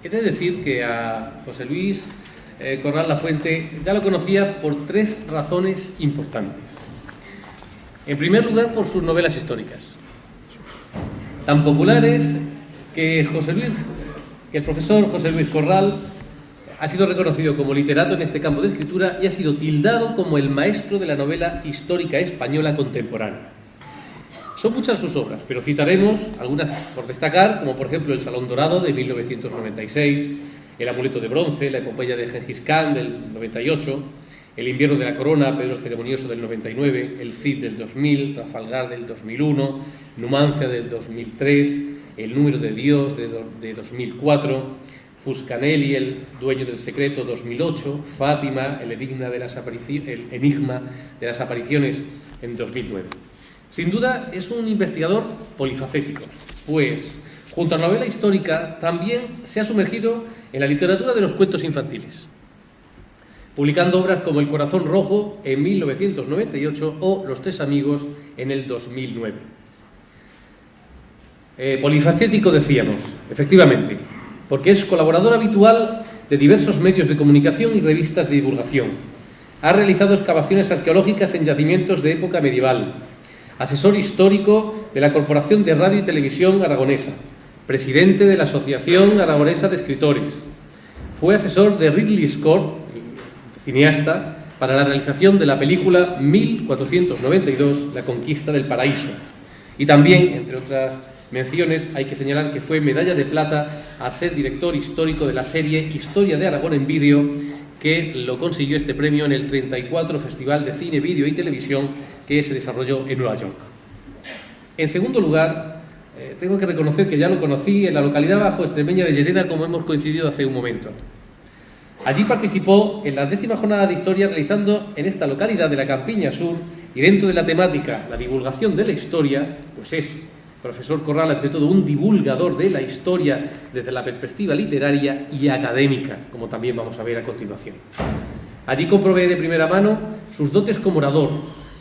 He de decir que a José Luis Corral Lafuente ya lo conocía por tres razones importantes. En primer lugar, por sus novelas históricas, tan populares que el profesor José Luis Corral ha sido reconocido como literato en este campo de escritura y ha sido tildado como el maestro de la novela histórica española contemporánea. Son muchas sus obras, pero citaremos algunas por destacar, como por ejemplo El Salón Dorado de 1996, El Amuleto de Bronce, La Epopeya de Gengis Khan del 98, El Invierno de la Corona, Pedro el Ceremonioso del 99, El Cid del 2000, Trafalgar del 2001, Numancia del 2003, El Número de Dios de 2004, Fuscanelli, El Dueño del Secreto 2008, Fátima, El Enigma de las Apariciones en 2009. Sin duda es un investigador polifacético, pues junto a la novela histórica también se ha sumergido en la literatura de los cuentos infantiles, publicando obras como El Corazón Rojo en 1998 o Los Tres Amigos en el 2009. Polifacético decíamos, efectivamente, porque es colaborador habitual de diversos medios de comunicación y revistas de divulgación. Ha realizado excavaciones arqueológicas en yacimientos de época medieval, asesor histórico de la Corporación de Radio y Televisión Aragonesa, presidente de la Asociación Aragonesa de Escritores. Fue asesor de Ridley Scott, cineasta, para la realización de la película 1492, La Conquista del Paraíso. Y también, entre otras menciones, hay que señalar que fue medalla de plata al ser director histórico de la serie Historia de Aragón en Vídeo, que lo consiguió este premio en el 34 Festival de Cine, Vídeo y Televisión que se desarrolló en Nueva York. En segundo lugar, tengo que reconocer que ya lo conocí en la localidad bajo extremeña de Llerena, como hemos coincidido hace un momento. Allí participó en la 10ª jornada de historia realizando en esta localidad de la Campiña Sur, y dentro de la temática, la divulgación de la historia, pues es profesor Corral, ante todo, un divulgador de la historia desde la perspectiva literaria y académica, como también vamos a ver a continuación. Allí comprobé de primera mano sus dotes como orador,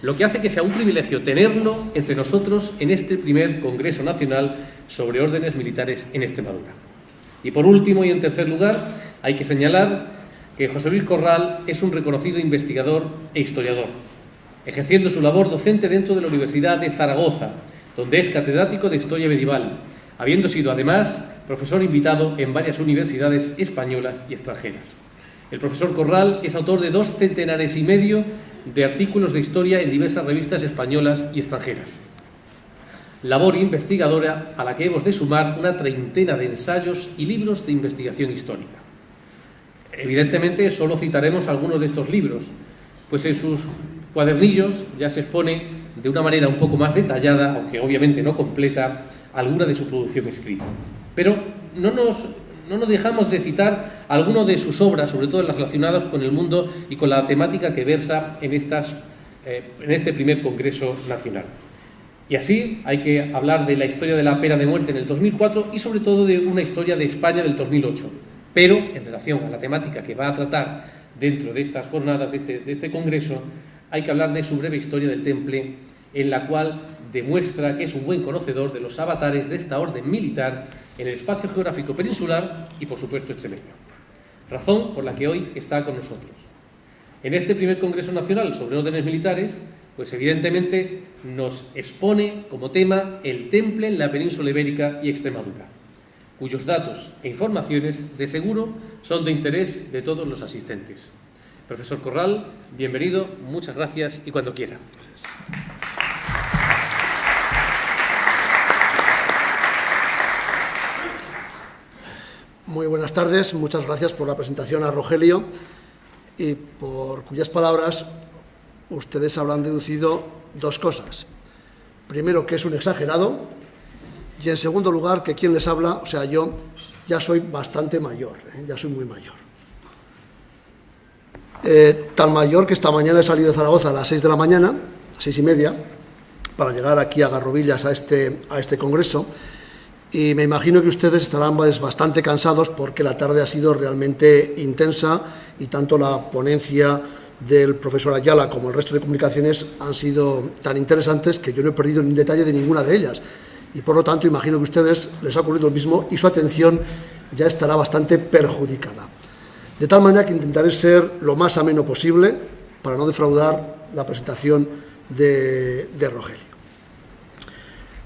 lo que hace que sea un privilegio tenerlo entre nosotros en este primer Congreso Nacional sobre Órdenes Militares en Extremadura. Y por último y en tercer lugar, hay que señalar que José Luis Corral es un reconocido investigador e historiador, ejerciendo su labor docente dentro de la Universidad de Zaragoza, donde es catedrático de Historia Medieval, habiendo sido además profesor invitado en varias universidades españolas y extranjeras. El profesor Corral es autor de 2 centenares y medio de artículos de historia en diversas revistas españolas y extranjeras. Labor investigadora a la que hemos de sumar una treintena de ensayos y libros de investigación histórica. Evidentemente, solo citaremos algunos de estos libros, pues en sus cuadernillos ya se expone de una manera un poco más detallada, aunque obviamente no completa, alguna de su producción escrita. Pero no nos dejamos de citar algunas de sus obras, sobre todo las relacionadas con el mundo y con la temática que versa en este primer Congreso Nacional. Y así hay que hablar de la historia de la pena de muerte en el 2004 y sobre todo de una historia de España del 2008. Pero en relación a la temática que va a tratar dentro de estas jornadas, de este Congreso, hay que hablar de su breve historia del Temple, en la cual demuestra que es un buen conocedor de los avatares de esta orden militar en el espacio geográfico peninsular y, por supuesto, extremeño. Razón por la que hoy está con nosotros. En este primer Congreso Nacional sobre Órdenes Militares, pues evidentemente nos expone como tema el Temple en la península ibérica y Extremadura, cuyos datos e informaciones, de seguro, son de interés de todos los asistentes. Profesor Corral, bienvenido, muchas gracias y cuando quiera. Muy buenas tardes, muchas gracias por la presentación a Rogelio y por cuyas palabras ustedes habrán deducido 2 cosas. Primero, que es un exagerado, y en segundo lugar, que quien les habla, o sea, yo ya soy bastante mayor, ya soy muy mayor. Tan mayor que esta mañana he salido de Zaragoza a las 6 de la mañana, a 6:30, para llegar aquí a Garrovillas a este congreso, y me imagino que ustedes estarán bastante cansados porque la tarde ha sido realmente intensa y tanto la ponencia del profesor Ayala como el resto de comunicaciones han sido tan interesantes que yo no he perdido ni un detalle de ninguna de ellas. y por lo tanto imagino que a ustedes les ha ocurrido lo mismo y su atención ya estará bastante perjudicada. De tal manera que intentaré ser lo más ameno posible para no defraudar la presentación de Rogelio.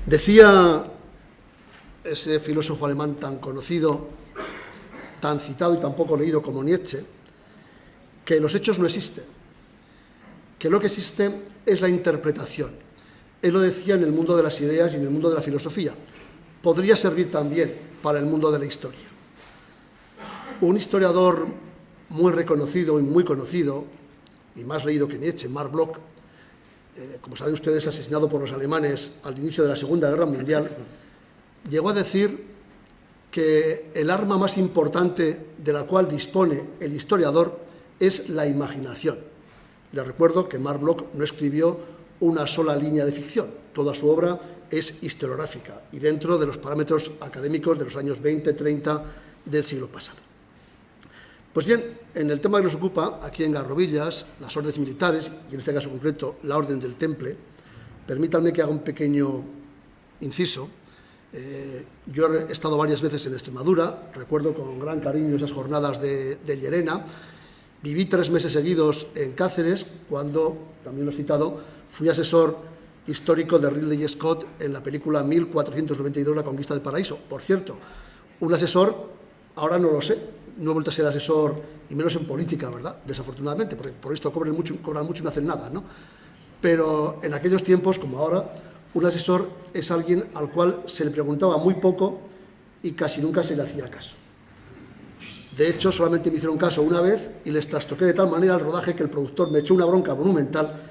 Decía ese filósofo alemán tan conocido, tan citado y tan poco leído como Nietzsche, que los hechos no existen, que lo que existe es la interpretación. Él lo decía en el mundo de las ideas y en el mundo de la filosofía. Podría servir también para el mundo de la historia. Un historiador muy reconocido y muy conocido, y más leído que Nietzsche, Marc Bloch, como saben ustedes, asesinado por los alemanes al inicio de la Segunda Guerra Mundial, llegó a decir que el arma más importante de la cual dispone el historiador es la imaginación. Les recuerdo que Marc Bloch no escribió una sola línea de ficción, toda su obra es historiográfica y dentro de los parámetros académicos de los años 20, 30 del siglo pasado. Pues bien, en el tema que nos ocupa, aquí en Garrovillas, las órdenes militares, y en este caso concreto la Orden del Temple, permítanme que haga un pequeño inciso. Yo he estado varias veces en Extremadura, recuerdo con gran cariño esas jornadas de Llerena. Viví 3 meses seguidos en Cáceres, cuando, también lo he citado, fui asesor histórico de Ridley Scott en la película 1492, La conquista del paraíso. Por cierto, un asesor, ahora no lo sé, no he vuelto a ser asesor, y menos en política, ¿verdad? Desafortunadamente, porque por esto cobran mucho y no hacen nada, ¿no? Pero en aquellos tiempos, como ahora, un asesor es alguien al cual se le preguntaba muy poco y casi nunca se le hacía caso. De hecho, solamente me hicieron caso una vez y les trastoqué de tal manera el rodaje que el productor me echó una bronca monumental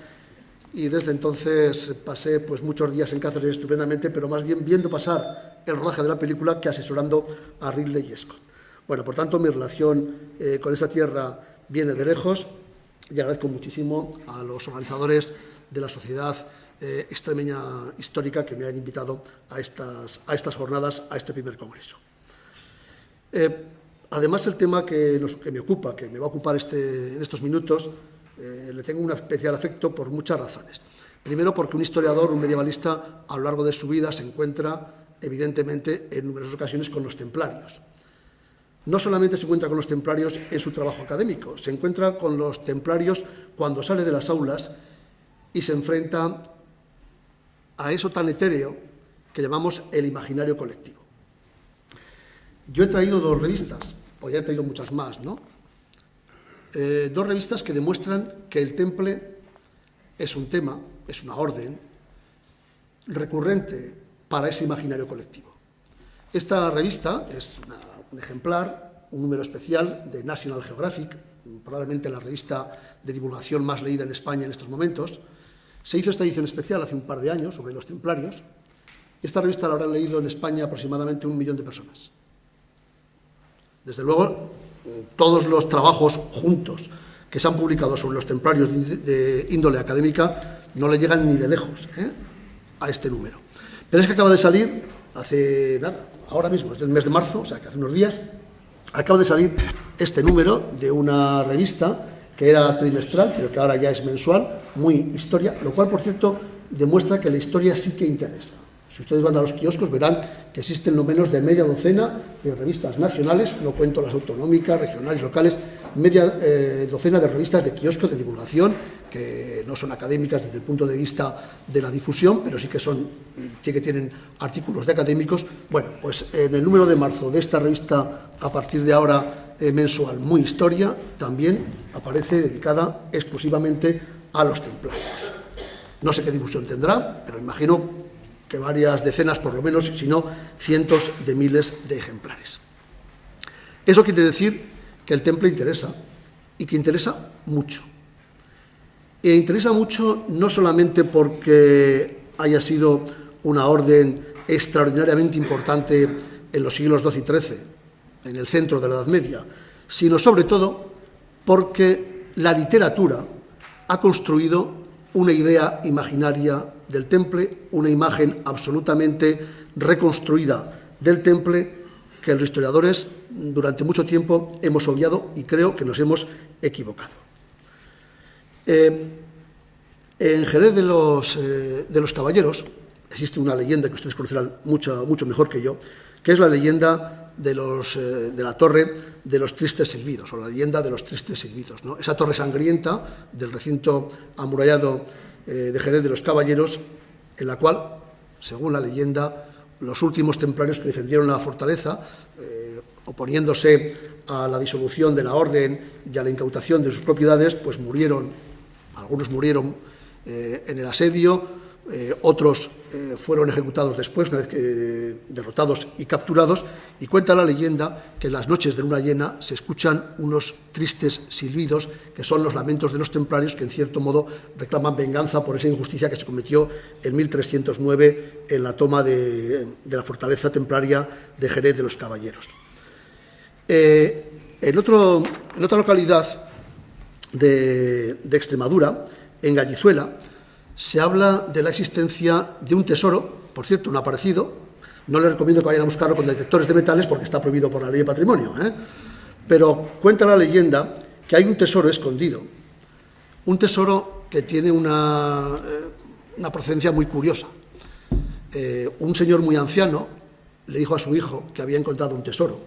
y desde entonces pasé pues muchos días en Cáceres estupendamente, pero más bien viendo pasar el rodaje de la película que asesorando a Ridley Scott. Bueno, por tanto, mi relación con esta tierra viene de lejos y agradezco muchísimo a los organizadores de la Sociedad Extremeña Histórica que me han invitado a estas jornadas, a este primer congreso. Además, el tema que me ocupa, que me va a ocupar en estos minutos, le tengo un especial afecto por muchas razones. Primero, porque un historiador, un medievalista, a lo largo de su vida se encuentra, evidentemente, en numerosas ocasiones con los templarios. No solamente se encuentra con los templarios en su trabajo académico, se encuentra con los templarios cuando sale de las aulas y se enfrenta a eso tan etéreo que llamamos el imaginario colectivo. Yo he traído 2 revistas, o ya he traído muchas más, ¿no? 2 revistas que demuestran que el temple es un tema, es una orden recurrente para ese imaginario colectivo. Esta revista es un ejemplar, un número especial de National Geographic, probablemente la revista de divulgación más leída en España en estos momentos. Se hizo esta edición especial hace un par de años sobre los templarios. Esta revista la habrán leído en España aproximadamente 1 millón de personas. Desde luego, todos los trabajos juntos que se han publicado sobre los templarios de índole académica no le llegan ni de lejos a este número. Pero es que acaba de salir hace nada, ahora mismo, es el mes de marzo, o sea que hace unos días, acaba de salir este número de una revista que era trimestral, pero que ahora ya es mensual, muy historia, lo cual, por cierto, demuestra que la historia sí que interesa. Si ustedes van a los kioscos verán que existen no menos de media docena de revistas nacionales, no cuento las autonómicas, regionales, locales, media docena de revistas de kiosco de divulgación, que no son académicas desde el punto de vista de la difusión, pero sí que tienen artículos de académicos. Bueno, pues en el número de marzo de esta revista, a partir de ahora mensual, Muy Historia, también aparece dedicada exclusivamente a los templarios. No sé qué difusión tendrá, pero imagino que varias decenas, por lo menos, si no cientos de miles de ejemplares. Eso quiere decir que el temple interesa, y que interesa mucho. E interesa mucho no solamente porque haya sido una orden extraordinariamente importante en los siglos XII y XIII, en el centro de la Edad Media, sino sobre todo porque la literatura ha construido una idea imaginaria del temple, una imagen absolutamente reconstruida del temple que los historiadores durante mucho tiempo hemos obviado y creo que nos hemos equivocado. En Jerez de los Caballeros, existe una leyenda que ustedes conocerán mucho mejor que yo, que es la leyenda de la Torre de los Tristes Silbidos, o la leyenda de los Tristes Silbidos, ¿no? Esa torre sangrienta del recinto amurallado de Jerez de los Caballeros, en la cual, según la leyenda, los últimos templarios que defendieron la fortaleza, oponiéndose a la disolución de la orden y a la incautación de sus propiedades, pues murieron, algunos murieron en el asedio, otros fueron ejecutados después, una vez que derrotados y capturados, y cuenta la leyenda que en las noches de luna llena se escuchan unos tristes silbidos, que son los lamentos de los templarios, que en cierto modo reclaman venganza por esa injusticia que se cometió en 1309 en la toma de la fortaleza templaria de Jerez de los Caballeros. En otra localidad de Extremadura, en Gallizuela, se habla de la existencia de un tesoro, por cierto, no ha aparecido, no les recomiendo que vayan a buscarlo con detectores de metales porque está prohibido por la ley de patrimonio, pero cuenta la leyenda que hay un tesoro escondido, un tesoro que tiene una procedencia muy curiosa. Un señor muy anciano le dijo a su hijo que había encontrado un tesoro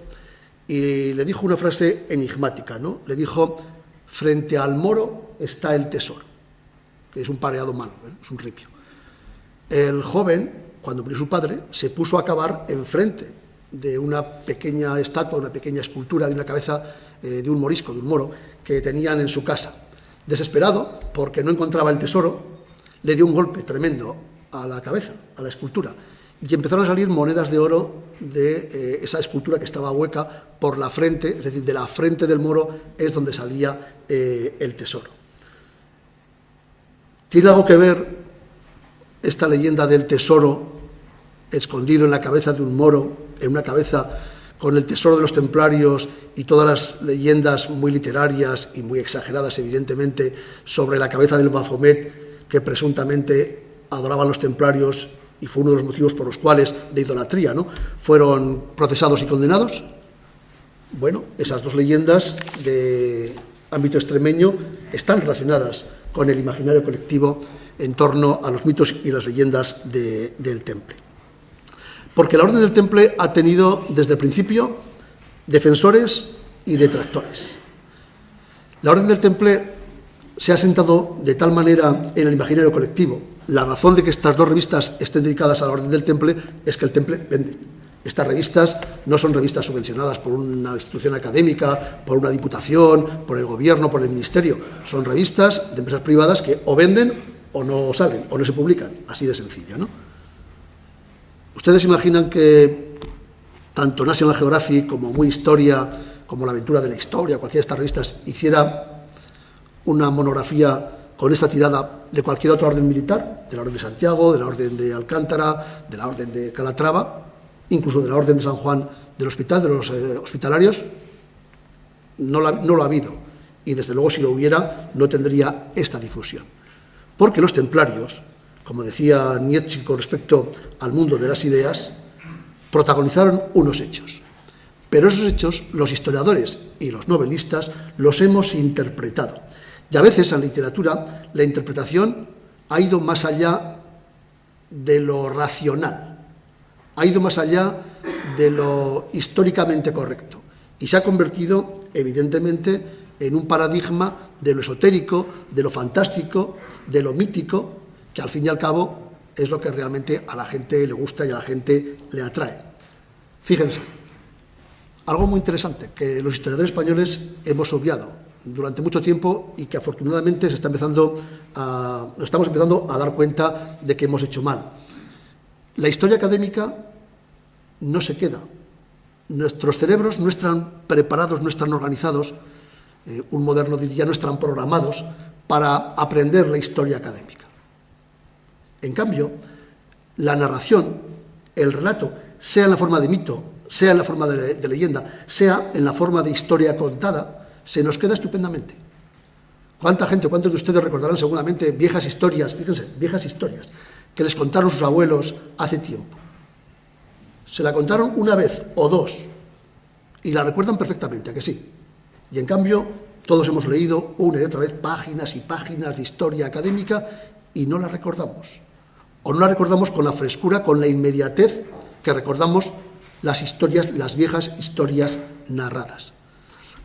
y le dijo una frase enigmática, ¿no? Le dijo: frente al moro está el tesoro, que es un pareado malo, es un ripio. El joven, cuando murió su padre, se puso a cavar enfrente de una pequeña estatua, una pequeña escultura de una cabeza de un morisco, de un moro, que tenían en su casa. Desesperado, porque no encontraba el tesoro, le dio un golpe tremendo a la cabeza, a la escultura, y empezaron a salir monedas de oro de esa escultura que estaba hueca por la frente, es decir, de la frente del moro es donde salía el tesoro. ¿Tiene algo que ver esta leyenda del tesoro escondido en la cabeza de un moro, en una cabeza, con el tesoro de los templarios y todas las leyendas muy literarias y muy exageradas, evidentemente, sobre la cabeza del Baphomet que presuntamente adoraban los templarios y fue uno de los motivos por los cuales, de idolatría, ¿no?, fueron procesados y condenados? Bueno, esas dos leyendas de ámbito extremeño están relacionadas con el imaginario colectivo en torno a los mitos y las leyendas del Temple. Porque la Orden del Temple ha tenido desde el principio defensores y detractores. La Orden del Temple se ha asentado de tal manera en el imaginario colectivo. La razón de que estas dos revistas estén dedicadas a la Orden del Temple es que el Temple vende. Estas revistas no son revistas subvencionadas por una institución académica, por una diputación, por el gobierno, por el ministerio. Son revistas de empresas privadas que o venden o no salen, o no se publican. Así de sencillo, ¿no? ¿Ustedes imaginan que tanto National Geographic como Muy Historia, como La Aventura de la Historia, cualquiera de estas revistas, hiciera una monografía con esta tirada de cualquier otra orden militar, de la Orden de Santiago, de la Orden de Alcántara, de la Orden de Calatrava, incluso de la Orden de San Juan del Hospital, de los hospitalarios? No lo ha habido. Y desde luego, si lo hubiera, no tendría esta difusión. Porque los templarios, como decía Nietzsche con respecto al mundo de las ideas, protagonizaron unos hechos. Pero esos hechos, los historiadores y los novelistas los hemos interpretado. Y a veces en la literatura la interpretación ha ido más allá de lo racional, ha ido más allá de lo históricamente correcto y se ha convertido, evidentemente, en un paradigma de lo esotérico, de lo fantástico, de lo mítico, que al fin y al cabo es lo que realmente a la gente le gusta y a la gente le atrae. Fíjense, algo muy interesante que los historiadores españoles hemos obviado durante mucho tiempo y que afortunadamente nos estamos empezando a dar cuenta de que hemos hecho mal. La historia académica no se queda. Nuestros cerebros no están preparados, no están organizados, un moderno diría, no están programados para aprender la historia académica. En cambio, la narración, el relato, sea en la forma de mito, sea en la forma de leyenda, sea en la forma de historia contada, se nos queda estupendamente. ¿Cuántos de ustedes recordarán seguramente viejas historias, fíjense, viejas historias, que les contaron sus abuelos hace tiempo? Se la contaron una vez o dos y la recuerdan perfectamente, ¿a que sí? Y en cambio, todos hemos leído una y otra vez páginas y páginas de historia académica y no la recordamos. o no la recordamos con la frescura, con la inmediatez que recordamos las historias, las viejas historias narradas.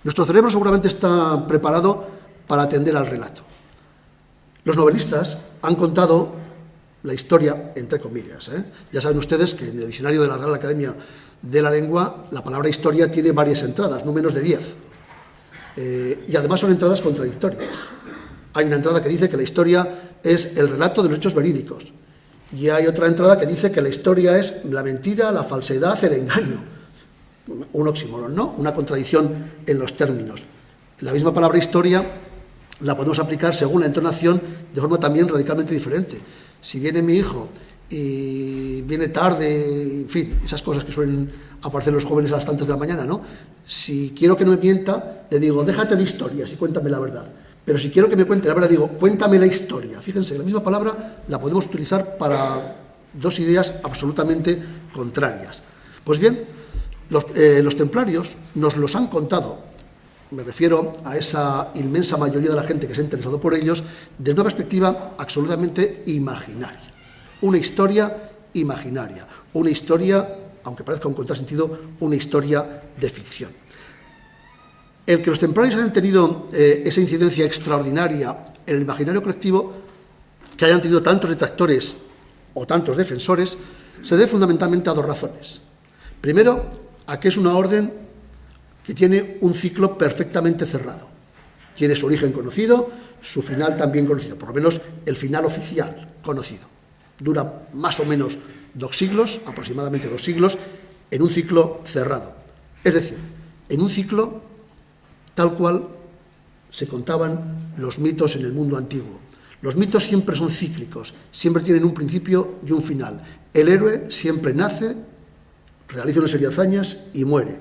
Nuestro cerebro seguramente está preparado para atender al relato. Los novelistas han contado la historia, entre comillas. Ya saben ustedes que en el diccionario de la Real Academia de la Lengua la palabra historia tiene varias entradas, no menos de 10. Y además son entradas contradictorias. Hay una entrada que dice que la historia es el relato de los hechos verídicos. Y hay otra entrada que dice que la historia es la mentira, la falsedad, el engaño. Un oxímoron, ¿no? Una contradicción en los términos. La misma palabra historia la podemos aplicar según la entonación de forma también radicalmente diferente. Si viene mi hijo y viene tarde, en fin, esas cosas que suelen aparecer los jóvenes a las tantas de la mañana, ¿no? Si quiero que no me mienta, le digo, déjate de historias y cuéntame la verdad. Pero si quiero que me cuente la verdad, digo, cuéntame la historia. Fíjense, la misma palabra la podemos utilizar para dos ideas absolutamente contrarias. Pues bien, los templarios nos los han contado, me refiero a esa inmensa mayoría de la gente que se ha interesado por ellos, desde una perspectiva absolutamente imaginaria. Una historia imaginaria, una historia, aunque parezca un contrasentido, una historia de ficción. El que los templarios hayan tenido esa incidencia extraordinaria en el imaginario colectivo, que hayan tenido tantos detractores o tantos defensores, se debe fundamentalmente a dos razones. Primero, a que es una orden que tiene un ciclo perfectamente cerrado. Tiene su origen conocido, su final también conocido, por lo menos el final oficial conocido. Dura más o menos 2 siglos, aproximadamente 2 siglos, en un ciclo cerrado. Es decir, en un ciclo tal cual se contaban los mitos en el mundo antiguo. Los mitos siempre son cíclicos, siempre tienen un principio y un final. El héroe siempre nace, realiza una serie de hazañas y muere.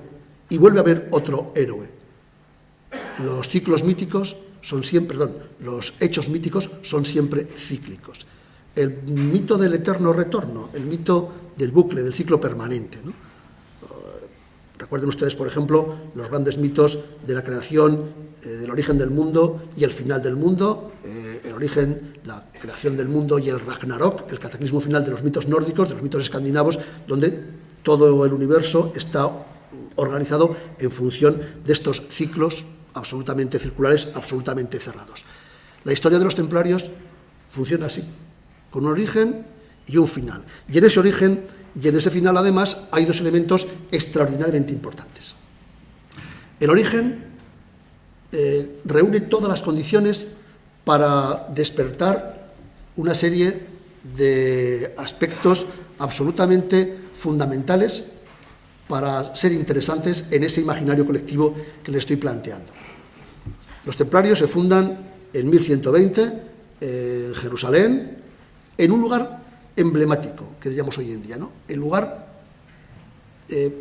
Y vuelve a haber otro héroe. Los ciclos míticos son siempre, los hechos míticos son siempre cíclicos. El mito del eterno retorno, el mito del bucle, del ciclo permanente, ¿no? Recuerden ustedes, por ejemplo, los grandes mitos de la creación, del origen del mundo y el final del mundo, el origen, la creación del mundo y el Ragnarok, el cataclismo final de los mitos nórdicos, de los mitos escandinavos, donde todo el universo está organizado en función de estos ciclos absolutamente circulares, absolutamente cerrados. La historia de los templarios funciona así, con un origen y un final. Y en ese origen y en ese final, además, hay dos elementos extraordinariamente importantes. El origen reúne todas las condiciones para despertar una serie de aspectos absolutamente fundamentales para ser interesantes en ese imaginario colectivo que le estoy planteando. Los templarios se fundan en 1120 en Jerusalén, en un lugar emblemático, que diríamos hoy en día, ¿no? El lugar es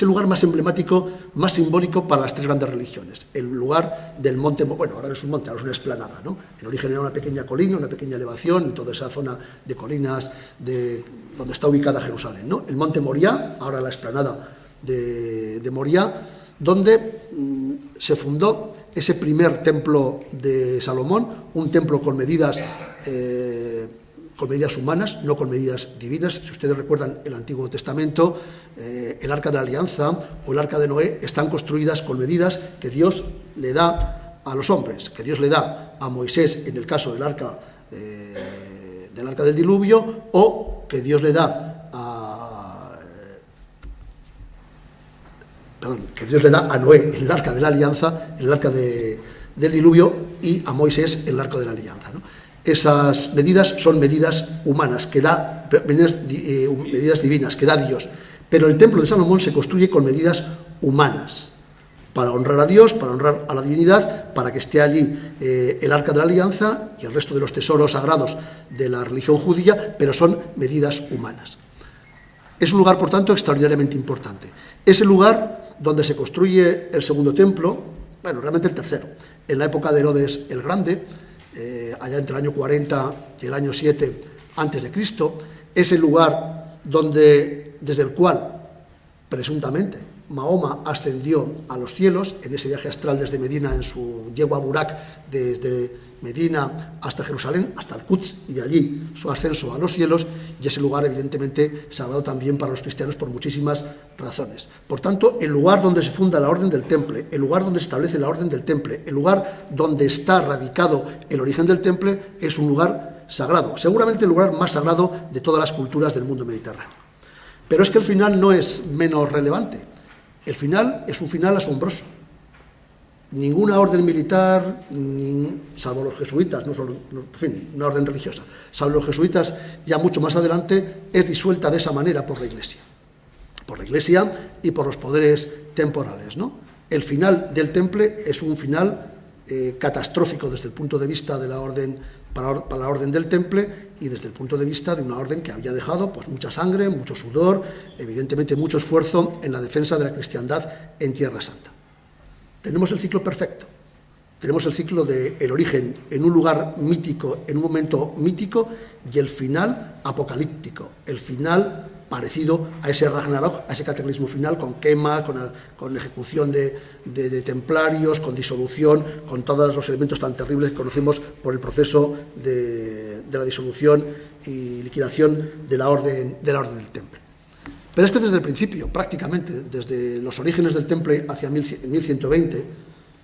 el lugar más emblemático, más simbólico para las tres grandes religiones. El lugar del monte, bueno, ahora no es un monte, ahora es una explanada, ¿no? En origen era una pequeña colina, una pequeña elevación, en toda esa zona de colinas donde está ubicada Jerusalén, ¿no? El monte Moriah, ahora la explanada de Moriah, donde se fundó ese primer templo de Salomón, un templo con medidas humanas, no con medidas divinas. Si ustedes recuerdan el Antiguo Testamento, el Arca de la Alianza o el Arca de Noé están construidas con medidas que Dios le da a los hombres, que Dios le da a Moisés en el caso del Arca del Diluvio, o que Dios le da a Noé en el Arca de la Alianza, en el Arca del Diluvio, y a Moisés en el Arca de la Alianza, ¿no? Esas medidas son medidas humanas, medidas divinas, que da Dios. Pero el templo de Salomón se construye con medidas humanas, para honrar a Dios, para honrar a la divinidad, para que esté allí el Arca de la Alianza y el resto de los tesoros sagrados de la religión judía, pero son medidas humanas. Es un lugar, por tanto, extraordinariamente importante. Es el lugar donde se construye el segundo templo, bueno, realmente el tercero, en la época de Herodes el Grande, allá entre el año 40 y el año 7 a.C., es el lugar desde el cual, presuntamente, Mahoma ascendió a los cielos en ese viaje astral desde Medina en su yegua Burak, desde Medina hasta Jerusalén, hasta el Quds, y de allí su ascenso a los cielos, y ese lugar evidentemente sagrado también para los cristianos por muchísimas razones. Por tanto, el lugar donde se funda la Orden del Temple, el lugar donde se establece la Orden del Temple, el lugar donde está radicado el origen del Temple, es un lugar sagrado, seguramente el lugar más sagrado de todas las culturas del mundo mediterráneo. Pero es que el final no es menos relevante. El final es un final asombroso. Ninguna orden militar, salvo los jesuitas, no solo, en fin, una orden religiosa, salvo los jesuitas, ya mucho más adelante, es disuelta de esa manera por la Iglesia y por los poderes temporales, ¿no? El final del Temple es un final catastrófico desde el punto de vista de la orden, para la orden del Temple, y desde el punto de vista de una orden que había dejado pues mucha sangre, mucho sudor, evidentemente mucho esfuerzo en la defensa de la cristiandad en Tierra Santa. Tenemos el ciclo perfecto, tenemos el ciclo del origen en un lugar mítico, en un momento mítico, y el final apocalíptico, el final parecido a ese Ragnarok, a ese cataclismo final, con quema, con ejecución de templarios, con disolución, con todos los elementos tan terribles que conocemos por el proceso de la disolución y liquidación de la orden del Temple. Pero es que desde el principio, prácticamente, desde los orígenes del Temple hacia 1120,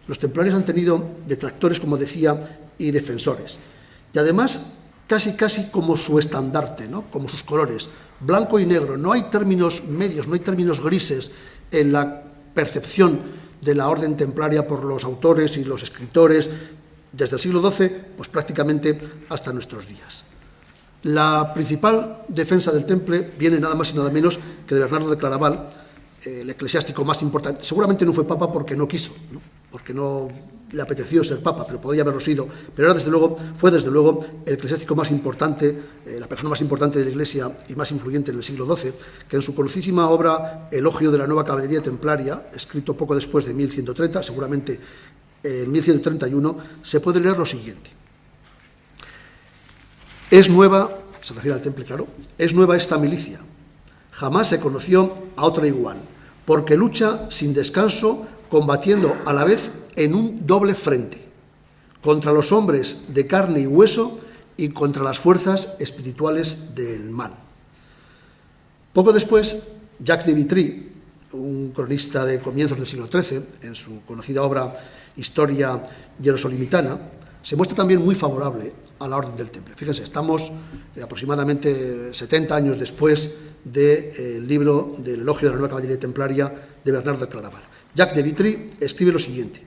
los templarios han tenido detractores, como decía, y defensores. Y además, casi como su estandarte, ¿no? Como sus colores, blanco y negro. No hay términos medios, no hay términos grises en la percepción de la orden templaria por los autores y los escritores, desde el siglo XII, pues prácticamente hasta nuestros días. La principal defensa del Temple viene nada más y nada menos que de Bernardo de Claraval, el eclesiástico más importante. Seguramente no fue papa porque no quiso, ¿no? Porque no le apeteció ser papa, pero podría haberlo sido. Pero fue desde luego el eclesiástico más importante, la persona más importante de la Iglesia y más influyente en el siglo XII, que en su conocidísima obra Elogio de la Nueva Caballería Templaria, escrito poco después de 1130, seguramente en 1131, se puede leer lo siguiente. Es nueva, se refiere al Temple, claro, es nueva esta milicia. Jamás se conoció a otra igual, porque lucha sin descanso, combatiendo a la vez en un doble frente, contra los hombres de carne y hueso y contra las fuerzas espirituales del mal. Poco después, Jacques de Vitry, un cronista de comienzos del siglo XIII, en su conocida obra Historia Jerosolimitana, se muestra también muy favorable a la Orden del Temple. Fíjense, estamos aproximadamente 70 años después del libro del Elogio de la Nueva Caballería Templaria de Bernardo de Claraval. Jacques de Vitry escribe lo siguiente: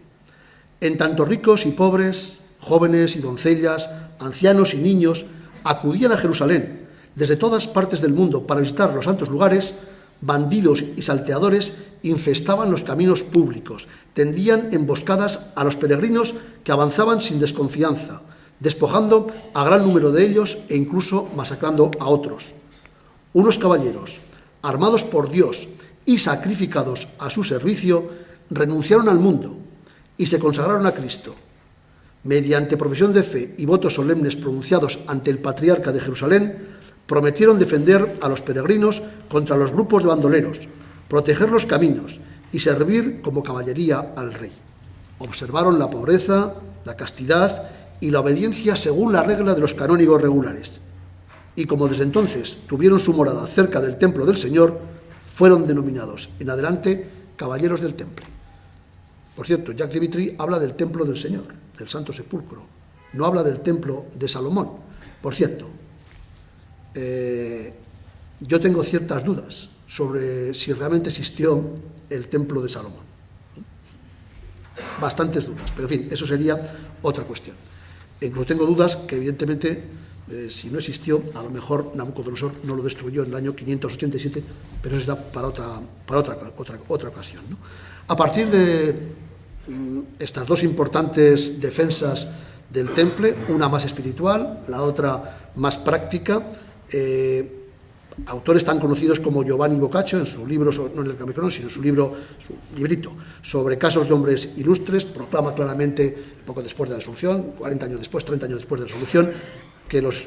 en tanto ricos y pobres, jóvenes y doncellas, ancianos y niños acudían a Jerusalén desde todas partes del mundo para visitar los santos lugares, bandidos y salteadores infestaban los caminos públicos, tendían emboscadas a los peregrinos que avanzaban sin desconfianza, despojando a gran número de ellos e incluso masacrando a otros. Unos caballeros, armados por Dios y sacrificados a su servicio, renunciaron al mundo y se consagraron a Cristo. Mediante profesión de fe y votos solemnes pronunciados ante el patriarca de Jerusalén, prometieron defender a los peregrinos contra los grupos de bandoleros, proteger los caminos y servir como caballería al rey. Observaron la pobreza, la castidad y la obediencia según la regla de los canónigos regulares. Y como desde entonces tuvieron su morada cerca del templo del Señor, fueron denominados en adelante caballeros del Temple. Por cierto, Jacques de Vitry habla del templo del Señor, del Santo Sepulcro, no habla del templo de Salomón. Por cierto, yo tengo ciertas dudas sobre si realmente existió el templo de Salomón. Bastantes dudas, pero en fin, eso sería otra cuestión. Incluso tengo dudas que evidentemente, si no existió, a lo mejor Nabucodonosor no lo destruyó en el año 587, pero eso será para otra ocasión, ¿no? A partir de estas dos importantes defensas del Temple, una más espiritual, la otra más práctica, autores tan conocidos como Giovanni Boccaccio, en su libro, no en el Capricornio, sino en su librito sobre casos de hombres ilustres, proclama claramente, poco después de la Asunción, 40 años después, 30 años después de la Asunción, que los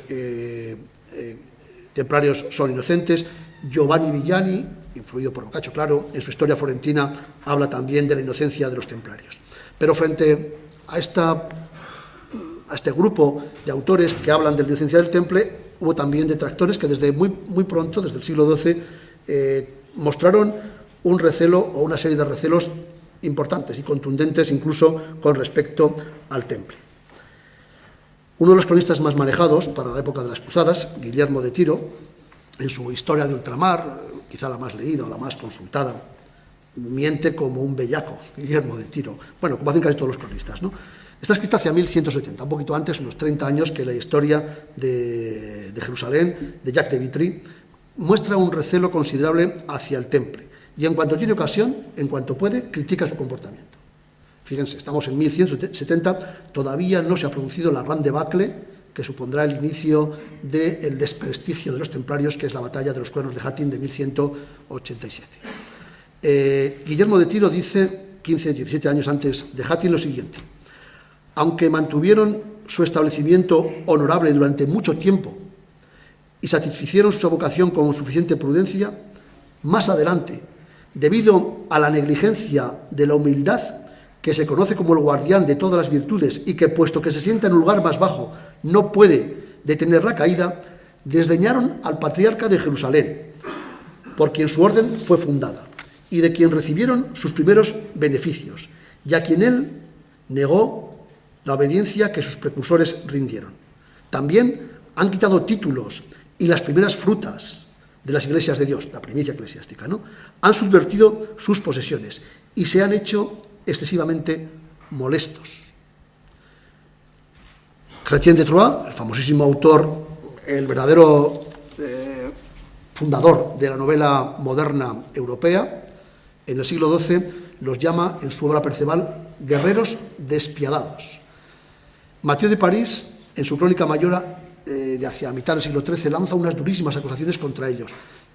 templarios son inocentes. Giovanni Villani influido por Boccaccio, claro, en su Historia florentina habla también de la inocencia de los templarios. Pero frente a este grupo de autores que hablan de la inocencia del temple, hubo también detractores que desde muy pronto, desde el siglo XII, mostraron un recelo o una serie de recelos importantes y contundentes incluso con respecto al temple. Uno de los cronistas más manejados para la época de las Cruzadas, Guillermo de Tiro, en su Historia de Ultramar, quizá la más leída o la más consultada, miente como un bellaco, Guillermo de Tiro, bueno, como hacen casi todos los cronistas, ¿no? Está escrita hacia 1170, un poquito antes, unos 30 años, que la historia de Jerusalén, de Jacques de Vitry, muestra un recelo considerable hacia el temple, y en cuanto tiene ocasión, en cuanto puede, critica su comportamiento. Fíjense, estamos en 1170, todavía no se ha producido la gran debacle que supondrá el inicio del desprestigio de los templarios, que es la batalla de los Cuernos de Hattin de 1187. Guillermo de Tiro dice, 15-17 años antes de Hattin, lo siguiente: aunque mantuvieron su establecimiento honorable durante mucho tiempo y satisficieron su vocación con suficiente prudencia, más adelante, debido a la negligencia de la humildad, que se conoce como el guardián de todas las virtudes y que, puesto que se sienta en un lugar más bajo, no puede detener la caída, desdeñaron al patriarca de Jerusalén, por quien su orden fue fundada, y de quien recibieron sus primeros beneficios, y a quien él negó la obediencia que sus precursores rindieron. También han quitado títulos y las primeras frutas de las iglesias de Dios, la primicia eclesiástica, ¿no? Han subvertido sus posesiones y se han hecho excesivamente molestos. Chrétien de Troyes, el famosísimo autor, el verdadero fundador de la novela moderna europea, en el siglo XII los llama, en su obra Perceval, guerreros despiadados. Mathieu de París, en su Crónica Mayora, de hacia mitad del siglo XIII, lanza unas durísimas acusaciones contra ellos.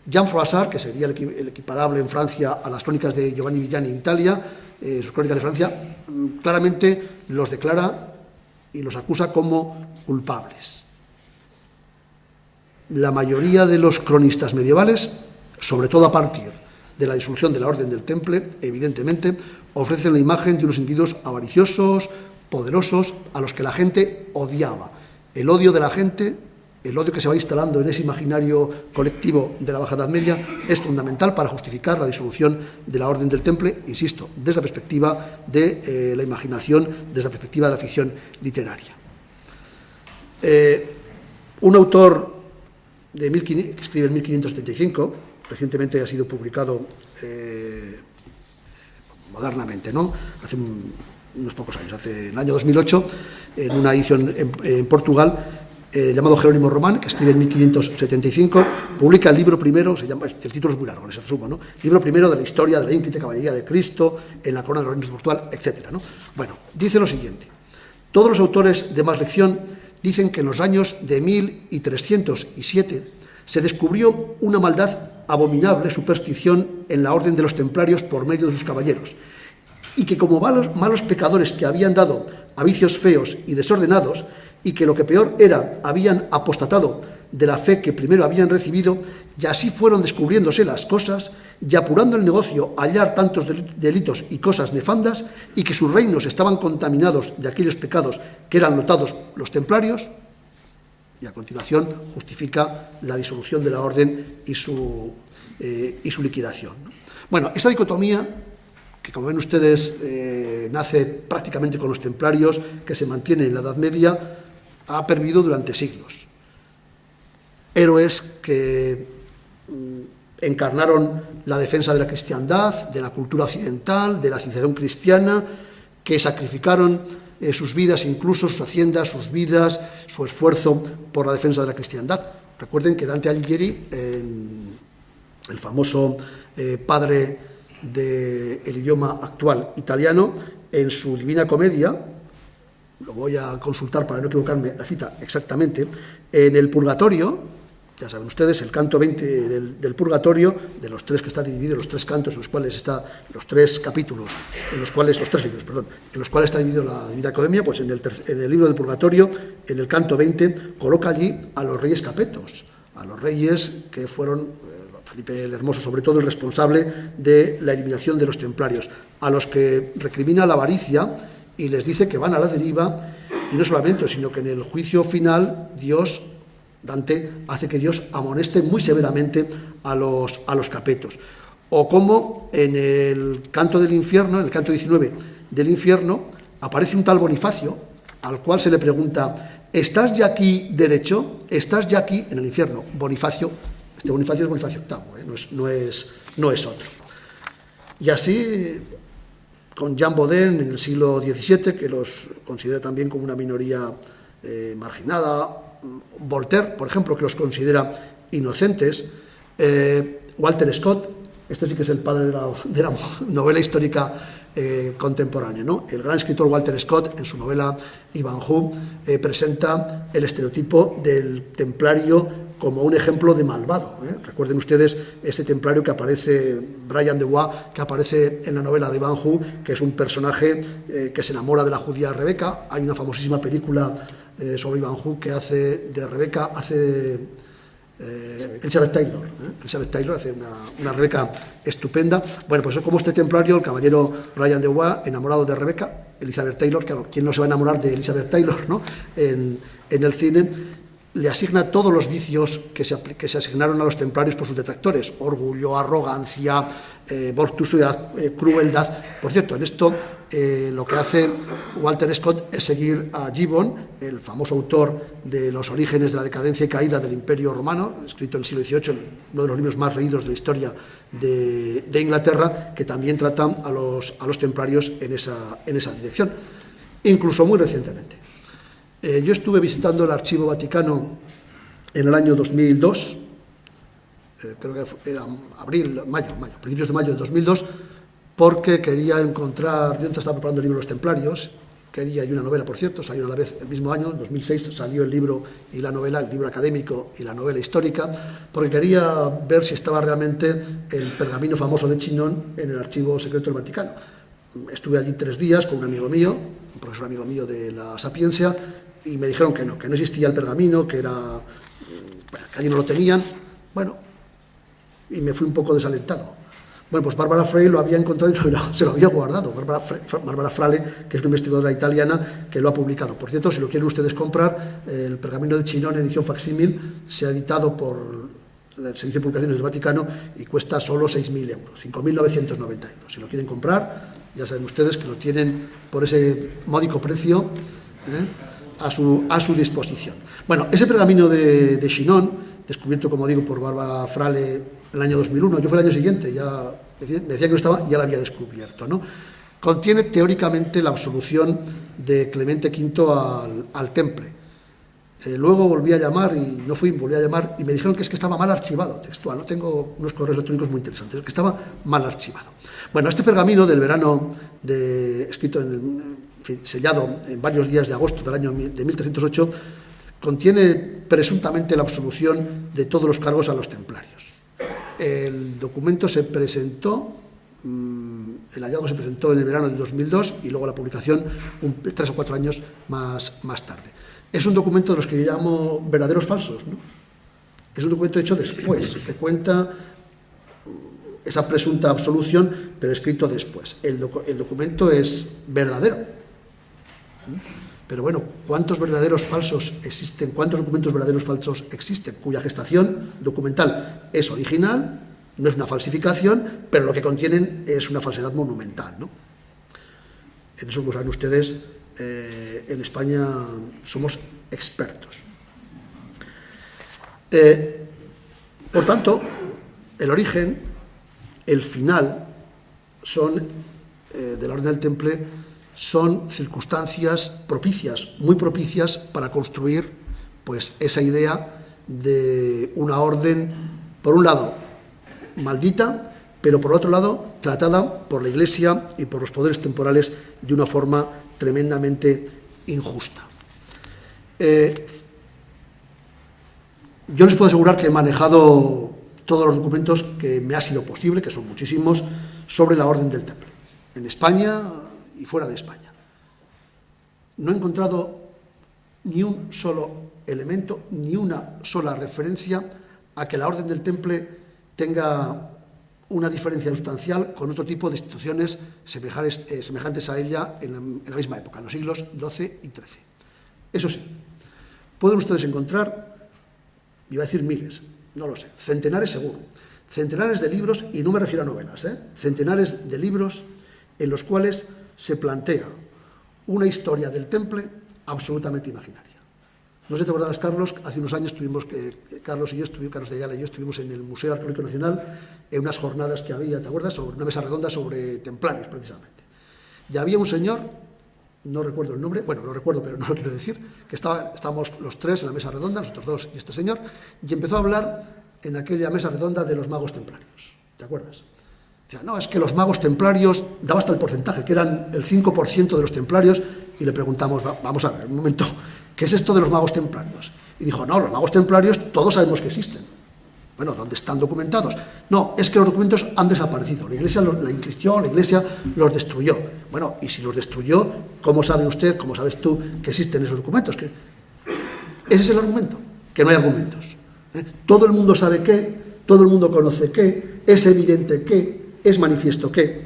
Jean Froissart, que sería el equiparable en Francia a las crónicas de Giovanni Villani en Italia, sus crónicas de Francia, claramente los declara y los acusa como culpables. La mayoría de los cronistas medievales, sobre todo a partir de la disolución de la Orden del Temple, evidentemente, ofrecen la imagen de unos individuos avariciosos, poderosos, a los que la gente odiaba. El odio de la gente, el odio que se va instalando en ese imaginario colectivo de la Baja Edad Media, es fundamental para justificar la disolución de la Orden del Temple, insisto, desde la perspectiva de la imaginación, desde la perspectiva de la ficción literaria. Un autor que escribe en 1575, recientemente ha sido publicado modernamente, ¿no? Hace unos pocos años, hace el año 2008, en una edición en Portugal, llamado Jerónimo Román, que escribe en 1575, publica el libro primero, el título es muy largo, les resumo, ¿no? Libro primero de la historia de la ínclite caballería de Cristo, en la corona de los reinos de Portugal, etc., ¿no? Bueno, dice lo siguiente: todos los autores de más lección dicen que en los años de 1307 se descubrió una maldad abominable, superstición en la orden de los templarios por medio de sus caballeros, y que como malos pecadores que habían dado a vicios feos y desordenados, y que lo que peor era, habían apostatado de la fe que primero habían recibido, y así fueron descubriéndose las cosas, y apurando el negocio a hallar tantos delitos y cosas nefandas, y que sus reinos estaban contaminados de aquellos pecados que eran notados los templarios, y a continuación justifica la disolución de la orden y su liquidación, ¿no? Bueno, esta dicotomía, que como ven ustedes nace prácticamente con los templarios, que se mantiene en la Edad Media, ha pervivido durante siglos. Héroes que encarnaron la defensa de la cristiandad, de la cultura occidental, de la civilización cristiana, que sacrificaron sus vidas, incluso sus haciendas, sus vidas, su esfuerzo por la defensa de la cristiandad. Recuerden que Dante Alighieri, el famoso padre del idioma actual italiano, en su Divina Comedia, lo voy a consultar para no equivocarme la cita exactamente, en el Purgatorio, ya saben ustedes, el canto 20 del Purgatorio, de los tres que está dividido, los tres cantos en los cuales está, los tres capítulos, los tres libros, en los cuales está dividido la Divina Comedia, pues en el libro del Purgatorio, en el canto 20, coloca allí a los reyes capetos, a los reyes que fueron Felipe el Hermoso, sobre todo el responsable de la eliminación de los templarios, a los que recrimina la avaricia y les dice que van a la deriva, y no solamente, sino que en el juicio final Dante hace que Dios amoneste muy severamente a los capetos. O como en el canto del infierno, en el canto 19 del infierno, aparece un tal Bonifacio, al cual se le pregunta: ¿estás ya aquí derecho? ¿Estás ya aquí en el infierno? Bonifacio, este Bonifacio es Bonifacio VIII, no es otro. Y así, con Jean Bodin en el siglo XVII, que los considera también como una minoría marginada, Voltaire, por ejemplo, que los considera inocentes, Walter Scott, este sí que es el padre de la novela histórica contemporánea, ¿no? El gran escritor Walter Scott, en su novela Ivanhoe, presenta el estereotipo del templario como un ejemplo de malvado. Recuerden ustedes ese templario que aparece, Brian de Bois, que aparece en la novela de Ivanhoe, que es un personaje que se enamora de la judía Rebeca. Hay una famosísima película sobre Ivanhoe que hace de Rebeca, Elizabeth Taylor. Elizabeth Taylor hace una Rebeca estupenda. Bueno, pues como este templario, el caballero Brian de Bois, enamorado de Rebeca, Elizabeth Taylor, claro, ¿quién no se va a enamorar de Elizabeth Taylor, ¿no? En el cine, le asigna todos los vicios que se asignaron a los templarios por sus detractores: orgullo, arrogancia, voluptuosidad, crueldad. Por cierto, en esto lo que hace Walter Scott es seguir a Gibbon, el famoso autor de Los orígenes de la decadencia y caída del Imperio Romano, escrito en el siglo XVIII, uno de los libros más leídos de la historia de Inglaterra, que también trata a los templarios en esa dirección, incluso muy recientemente. Yo estuve visitando el Archivo Vaticano en el año 2002, creo que era principios de mayo del 2002, porque quería encontrar, yo estaba preparando el libro Los Templarios, y una novela, por cierto, salieron a la vez el mismo año, en 2006 salió el libro y la novela, el libro académico y la novela histórica, porque quería ver si estaba realmente el pergamino famoso de Chinon en el Archivo Secreto del Vaticano. Estuve allí 3 días con un amigo mío, un profesor amigo mío de la Sapiencia, y me dijeron que no existía el pergamino, que allí no lo tenían. Bueno, y me fui un poco desalentado. Bueno, pues Bárbara Frale lo había encontrado y se lo había guardado. Bárbara Frale, que es una investigadora italiana que lo ha publicado. Por cierto, si lo quieren ustedes comprar, el pergamino de Chinon en edición facsímil se ha editado por el Servicio de Publicaciones del Vaticano y cuesta solo 6.000 euros, 5.990 euros. Si lo quieren comprar, ya saben ustedes que lo tienen por ese módico precio a su disposición. Bueno, ese pergamino de Chinon, descubierto, como digo, por Bárbara Frale en el año 2001, yo fui el año siguiente, ya me decía que no estaba, ya lo había descubierto, ¿no? Contiene teóricamente la absolución de Clemente V al Temple. Luego volví a llamar y no fui, volví a llamar y me dijeron que es que estaba mal archivado, textual, no tengo unos correos electrónicos muy interesantes, que estaba mal archivado. Bueno, este pergamino del verano, escrito sellado en varios días de agosto del año de 1308, contiene presuntamente la absolución de todos los cargos a los templarios. El documento se presentó, el hallazgo se presentó en el verano del 2002 y luego la publicación 3 o 4 años más tarde. Es un documento de los que yo llamo verdaderos falsos, ¿no? Es un documento hecho después, que cuenta esa presunta absolución, pero escrito después. El documento es verdadero. Pero bueno, ¿cuántos verdaderos falsos existen? ¿Cuántos documentos verdaderos falsos existen? Cuya gestación documental es original, no es una falsificación, pero lo que contienen es una falsedad monumental, ¿no? En eso, como saben ustedes, en España somos expertos. Por tanto, el origen, el final, de la Orden del Temple, son circunstancias propicias, muy propicias para construir pues esa idea de una orden, por un lado, maldita, pero por otro lado, tratada por la Iglesia y por los poderes temporales de una forma tremendamente injusta. Yo les puedo asegurar que he manejado todos los documentos que me ha sido posible, que son muchísimos, sobre la Orden del Temple, en España y fuera de España. No he encontrado ni un solo elemento, ni una sola referencia a que la Orden del Temple tenga una diferencia sustancial con otro tipo de instituciones semejantes a ella en la misma época, en los siglos XII y XIII. Eso sí, pueden ustedes encontrar, iba a decir miles, no lo sé, centenares seguro, centenares de libros, y no me refiero a novelas, centenares de libros en los cuales se plantea una historia del Temple absolutamente imaginaria. No sé si te acuerdas, Carlos, hace unos años Carlos de Ayala y yo estuvimos en el Museo Arqueológico Nacional en unas jornadas que había, ¿te acuerdas?, sobre una mesa redonda sobre templarios, precisamente. Y había un señor, no recuerdo el nombre, bueno, lo recuerdo, pero no lo quiero decir, que estábamos los tres en la mesa redonda, nosotros dos y este señor, y empezó a hablar en aquella mesa redonda de los magos templarios. ¿Te acuerdas? Decía, no, es que los magos templarios, daba hasta el porcentaje, que eran el 5% de los templarios, y le preguntamos, vamos a ver, un momento, ¿qué es esto de los magos templarios? Y dijo, no, los magos templarios todos sabemos que existen. Bueno, ¿dónde están documentados? No, es que los documentos han desaparecido. La Inquisición, la Iglesia los destruyó. Bueno, y si los destruyó, ¿cómo sabe usted, cómo sabes tú que existen esos documentos? Ese es el argumento, que no hay argumentos. Todo el mundo sabe que, todo el mundo conoce que, es evidente que, es manifiesto que.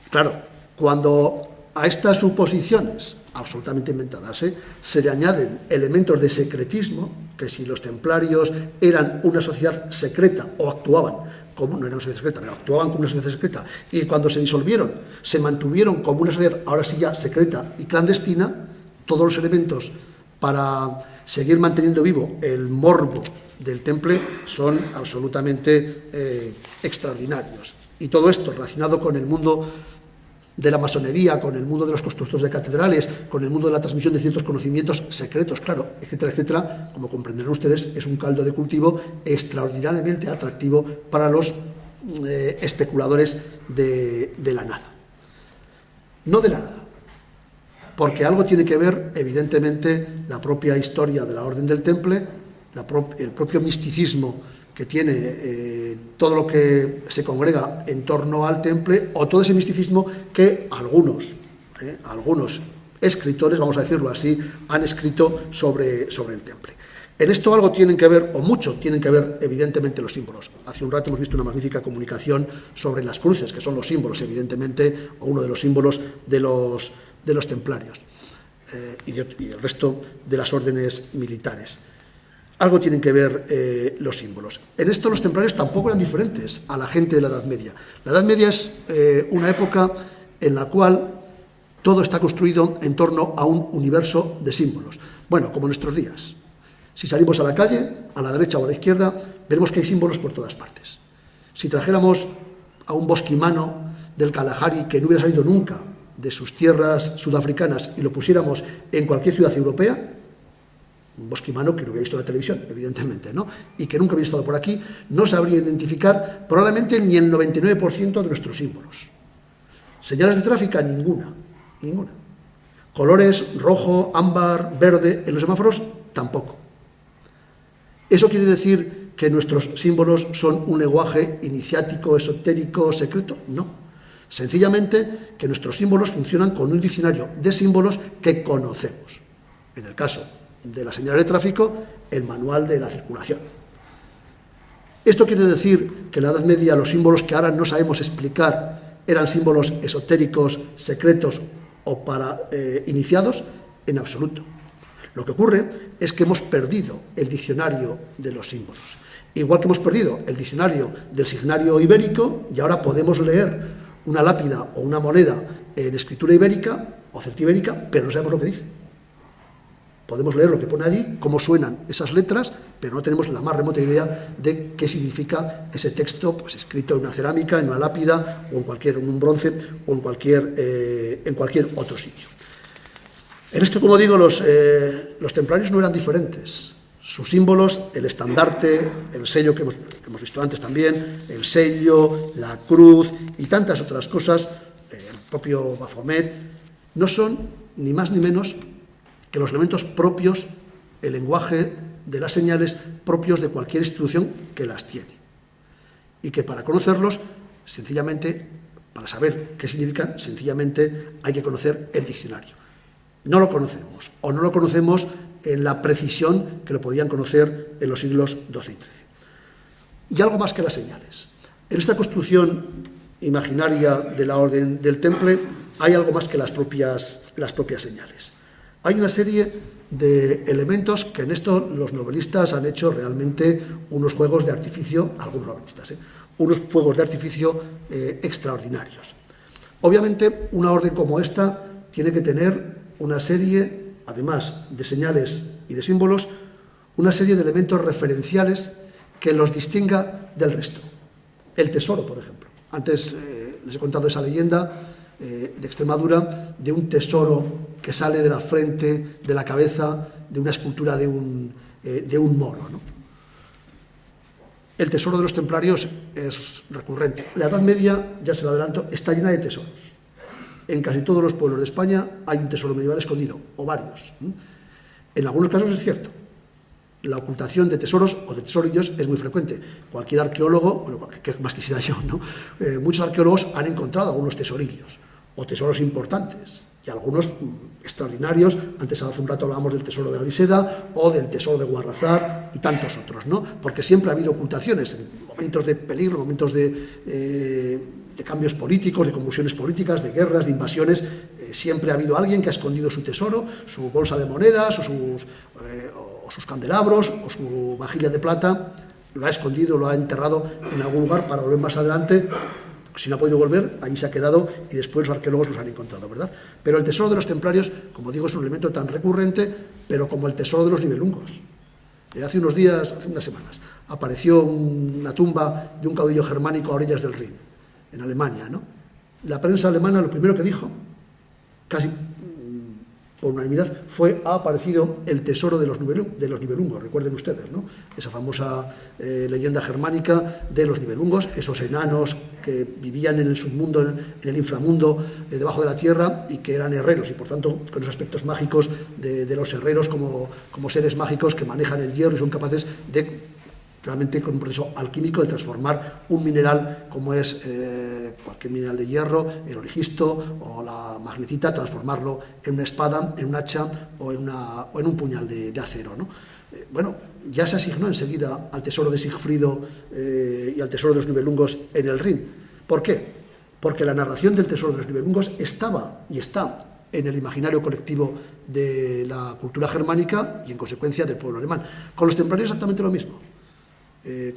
Claro, cuando a estas suposiciones absolutamente inventadas se le añaden elementos de secretismo, que si los templarios eran una sociedad secreta o actuaban como, no era una sociedad secreta, pero actuaban como una sociedad secreta, y cuando se disolvieron se mantuvieron como una sociedad ahora sí ya secreta y clandestina, todos los elementos para seguir manteniendo vivo el morbo del Temple son absolutamente extraordinarios. Y todo esto relacionado con el mundo de la masonería, con el mundo de los constructores de catedrales, con el mundo de la transmisión de ciertos conocimientos secretos, claro, etcétera, etcétera, como comprenderán ustedes, es un caldo de cultivo extraordinariamente atractivo para los especuladores de la nada. No de la nada, porque algo tiene que ver, evidentemente, la propia historia de la Orden del Temple, el propio misticismo que tiene todo lo que se congrega en torno al Temple, o todo ese misticismo que algunos escritores, vamos a decirlo así, han escrito sobre el Temple. En esto algo tienen que ver, o mucho tienen que ver, evidentemente, los símbolos. Hace un rato hemos visto una magnífica comunicación sobre las cruces, que son los símbolos, evidentemente, o uno de los símbolos de los templarios y el resto de las órdenes militares. Algo tienen que ver los símbolos. En esto los templarios tampoco eran diferentes a la gente de la Edad Media. La Edad Media es una época en la cual todo está construido en torno a un universo de símbolos. Bueno, como en nuestros días. Si salimos a la calle, a la derecha o a la izquierda, veremos que hay símbolos por todas partes. Si trajéramos a un bosquimano del Kalahari que no hubiera salido nunca de sus tierras sudafricanas y lo pusiéramos en cualquier ciudad europea, un bosquimano que no hubiera visto la televisión, evidentemente, ¿no?, y que nunca había estado por aquí, no sabría identificar probablemente ni el 99% de nuestros símbolos. Señales de tráfico, ninguna. Colores rojo, ámbar, verde, en los semáforos tampoco. ¿Eso quiere decir que nuestros símbolos son un lenguaje iniciático, esotérico, secreto? No. Sencillamente que nuestros símbolos funcionan con un diccionario de símbolos que conocemos. En el caso de las señales de tráfico, el manual de la circulación. Esto quiere decir que en la Edad Media los símbolos que ahora no sabemos explicar eran símbolos esotéricos, secretos o para iniciados, en absoluto. Lo que ocurre es que hemos perdido el diccionario de los símbolos. Igual que hemos perdido el diccionario del signario ibérico, y ahora podemos leer una lápida o una moneda en escritura ibérica o celtibérica, pero no sabemos lo que dice. Podemos leer lo que pone allí, cómo suenan esas letras, pero no tenemos la más remota idea de qué significa ese texto, pues escrito en una cerámica, en una lápida, o en un bronce, o en cualquier otro sitio. En esto, como digo, los templarios no eran diferentes. Sus símbolos, el estandarte, el sello que hemos visto antes también, el sello, la cruz y tantas otras cosas, el propio Baphomet, no son ni más ni menos que los elementos propios, el lenguaje de las señales propios de cualquier institución que las tiene. Y que para conocerlos, sencillamente, para saber qué significan, sencillamente hay que conocer el diccionario. No lo conocemos, o no lo conocemos en la precisión que lo podían conocer en los siglos XII y XIII. y algo más que las señales. En esta construcción imaginaria de la orden del Temple hay algo más que las propias señales. Hay una serie de elementos que en esto los novelistas han hecho realmente unos juegos de artificio, algunos novelistas, unos juegos de artificio extraordinarios. Obviamente, una orden como esta tiene que tener una serie, además de señales y de símbolos, una serie de elementos referenciales que los distinga del resto. El tesoro, por ejemplo. Antes les he contado esa leyenda de Extremadura de un tesoro que sale de la frente, de la cabeza, de una escultura de un moro, ¿no? El tesoro de los templarios es recurrente. La Edad Media, ya se lo adelanto, está llena de tesoros. En casi todos los pueblos de España hay un tesoro medieval escondido, o varios. En algunos casos es cierto. La ocultación de tesoros o de tesorillos es muy frecuente. Cualquier arqueólogo, bueno, ¿qué más quisiera yo, no? Muchos arqueólogos han encontrado algunos tesorillos, o tesoros importantes, y algunos extraordinarios. Antes, hace un rato, hablábamos del tesoro de la Liseda o del tesoro de Guarrazar y tantos otros, ¿no? Porque siempre ha habido ocultaciones en momentos de peligro, momentos de cambios políticos, de convulsiones políticas, de guerras, de invasiones. Siempre ha habido alguien que ha escondido su tesoro, su bolsa de monedas o sus candelabros o su vajilla de plata. Lo ha escondido, lo ha enterrado en algún lugar para volver más adelante. Si no ha podido volver, ahí se ha quedado y después los arqueólogos los han encontrado, ¿verdad? Pero el tesoro de los templarios, como digo, es un elemento tan recurrente, pero como el tesoro de los nibelungos. Hace unos días, hace unas semanas, apareció una tumba de un caudillo germánico a orillas del Rin, en Alemania, ¿no? La prensa alemana lo primero que dijo, casi por unanimidad, ha aparecido el tesoro de los nibelungos, recuerden ustedes, ¿no? Esa famosa leyenda germánica de los nibelungos, esos enanos que vivían en el submundo, en el inframundo, debajo de la tierra, y que eran herreros, y por tanto con los aspectos mágicos de los herreros como seres mágicos que manejan el hierro y son capaces de, realmente con un proceso alquímico, de transformar un mineral como es cualquier mineral de hierro, el origisto o la magnetita, transformarlo en una espada, en un hacha o en un puñal de acero, ¿no? Bueno, ya se asignó enseguida al tesoro de Sigfrido y al tesoro de los nibelungos en el Rin. ¿Por qué? Porque la narración del tesoro de los nibelungos estaba y está en el imaginario colectivo de la cultura germánica y en consecuencia del pueblo alemán. Con los templarios exactamente lo mismo.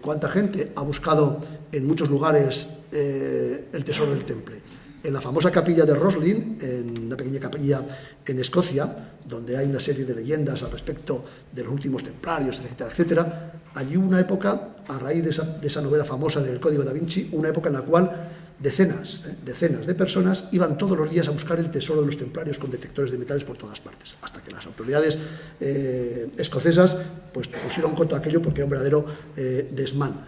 ¿Cuánta gente ha buscado en muchos lugares el tesoro del Temple? En la famosa capilla de Roslin, en una pequeña capilla en Escocia, donde hay una serie de leyendas al respecto de los últimos templarios, etcétera, etcétera, allí hubo una época, a raíz de esa novela famosa del Código da Vinci, una época en la cual decenas de personas iban todos los días a buscar el tesoro de los templarios con detectores de metales por todas partes, hasta que las autoridades escocesas pues pusieron coto a aquello porque era un verdadero desmán.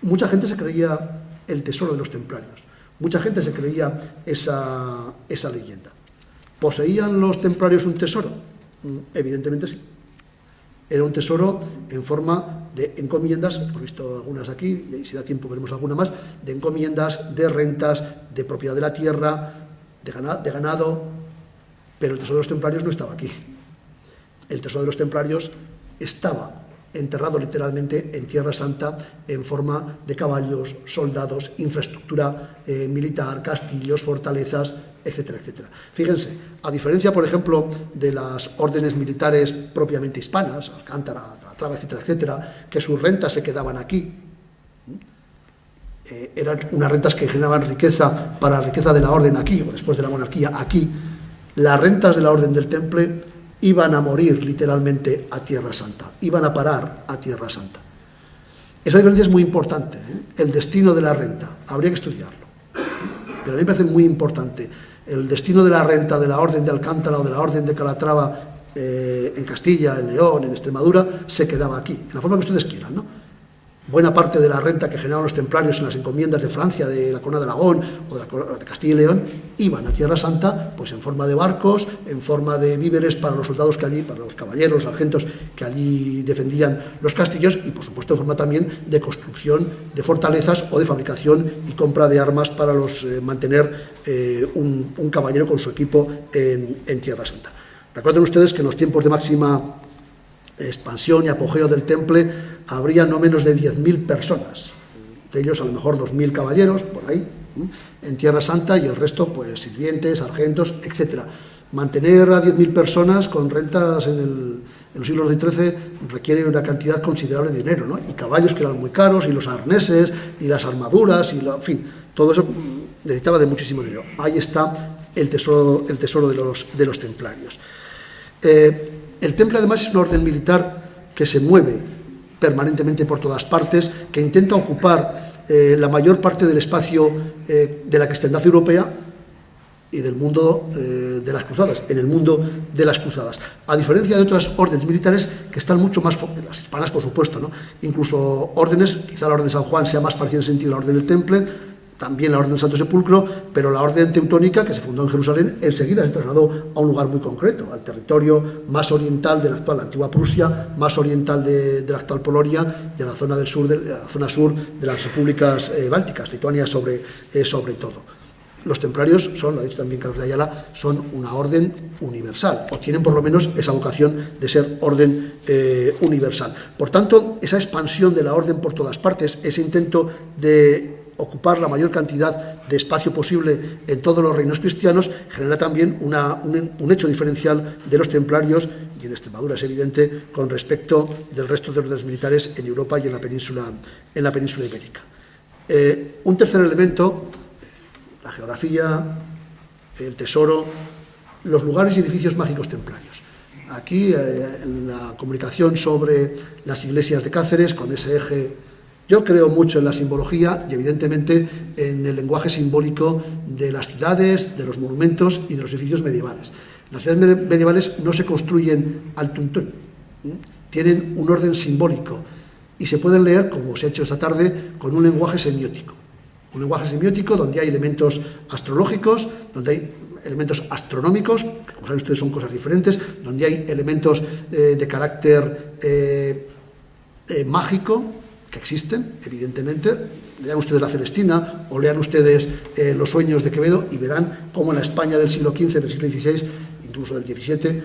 Mucha gente se creía el tesoro de los templarios, mucha gente se creía esa leyenda. ¿Poseían los templarios un tesoro? Evidentemente sí. Era un tesoro en forma de encomiendas, hemos visto algunas aquí, y si da tiempo veremos alguna más, de encomiendas, de rentas, de propiedad de la tierra, de ganado, pero el tesoro de los templarios no estaba aquí. El tesoro de los templarios estaba enterrado literalmente en Tierra Santa en forma de caballos, soldados, infraestructura militar, castillos, fortalezas, etcétera, etcétera. Fíjense, a diferencia, por ejemplo, de las órdenes militares propiamente hispanas, Alcántara, Calatrava, etcétera, etcétera, que sus rentas se quedaban aquí, eran unas rentas que generaban riqueza para la riqueza de la orden aquí, o después de la monarquía aquí, las rentas de la orden del Temple iban a morir literalmente a Tierra Santa, iban a parar a Tierra Santa. Esa diferencia es muy importante, el destino de la renta, habría que estudiarlo, pero a mí me parece muy importante. El destino de la renta de la orden de Alcántara o de la orden de Calatrava en Castilla, en León, en Extremadura, se quedaba aquí, en la forma que ustedes quieran, ¿no? Buena parte de la renta que generaban los templarios en las encomiendas de Francia, de la Corona de Aragón o de Castilla y León, iban a Tierra Santa pues en forma de barcos, en forma de víveres para los soldados que allí, para los caballeros, los sargentos que allí defendían los castillos y, por supuesto, en forma también de construcción de fortalezas o de fabricación y compra de armas para mantener un caballero con su equipo en Tierra Santa. Recuerden ustedes que en los tiempos de máxima expansión y apogeo del Temple, habría no menos de 10.000 personas, de ellos a lo mejor 2.000 caballeros, por ahí, en Tierra Santa, y el resto, pues, sirvientes, sargentos, etc. Mantener a 10.000 personas con rentas en los siglos XII y XIII requiere una cantidad considerable de dinero, ¿no? Y caballos que eran muy caros, y los arneses, y las armaduras, en fin, todo eso necesitaba de muchísimo dinero. Ahí está el tesoro de los templarios. El Temple, además, es una orden militar que se mueve permanentemente por todas partes, que intenta ocupar la mayor parte del espacio de la cristiandad europea y del mundo de las cruzadas, en el mundo de las cruzadas. A diferencia de otras órdenes militares que están mucho más, las hispanas por supuesto, ¿no? Incluso órdenes, quizá la orden de San Juan sea más parecida en el sentido de la orden del Temple, también la orden del Santo Sepulcro, pero la orden teutónica, que se fundó en Jerusalén, enseguida se trasladó a un lugar muy concreto, al territorio más oriental de la actual antigua Prusia, más oriental de la actual Polonia, y a la zona del sur, la zona sur de las repúblicas bálticas, Lituania sobre todo. Los templarios son, lo ha dicho también Carlos de Ayala, son una orden universal, o tienen por lo menos esa vocación de ser orden universal. Por tanto, esa expansión de la orden por todas partes, ese intento de ocupar la mayor cantidad de espacio posible en todos los reinos cristianos, genera también un hecho diferencial de los templarios, y en Extremadura es evidente, con respecto del resto de órdenes militares en Europa y en la península ibérica. Un tercer elemento, la geografía, el tesoro, los lugares y edificios mágicos templarios. Aquí, en la comunicación sobre las iglesias de Cáceres, con ese eje, yo creo mucho en la simbología y, evidentemente, en el lenguaje simbólico de las ciudades, de los monumentos y de los edificios medievales. Las ciudades medievales no se construyen al tuntún, tienen un orden simbólico y se pueden leer, como se ha hecho esta tarde, con un lenguaje semiótico. Un lenguaje semiótico donde hay elementos astrológicos, donde hay elementos astronómicos, que como saben ustedes son cosas diferentes, donde hay elementos de carácter mágico, que existen, evidentemente. Lean ustedes la Celestina o lean ustedes los sueños de Quevedo y verán cómo en la España del siglo XV, del siglo XVI, incluso del XVII,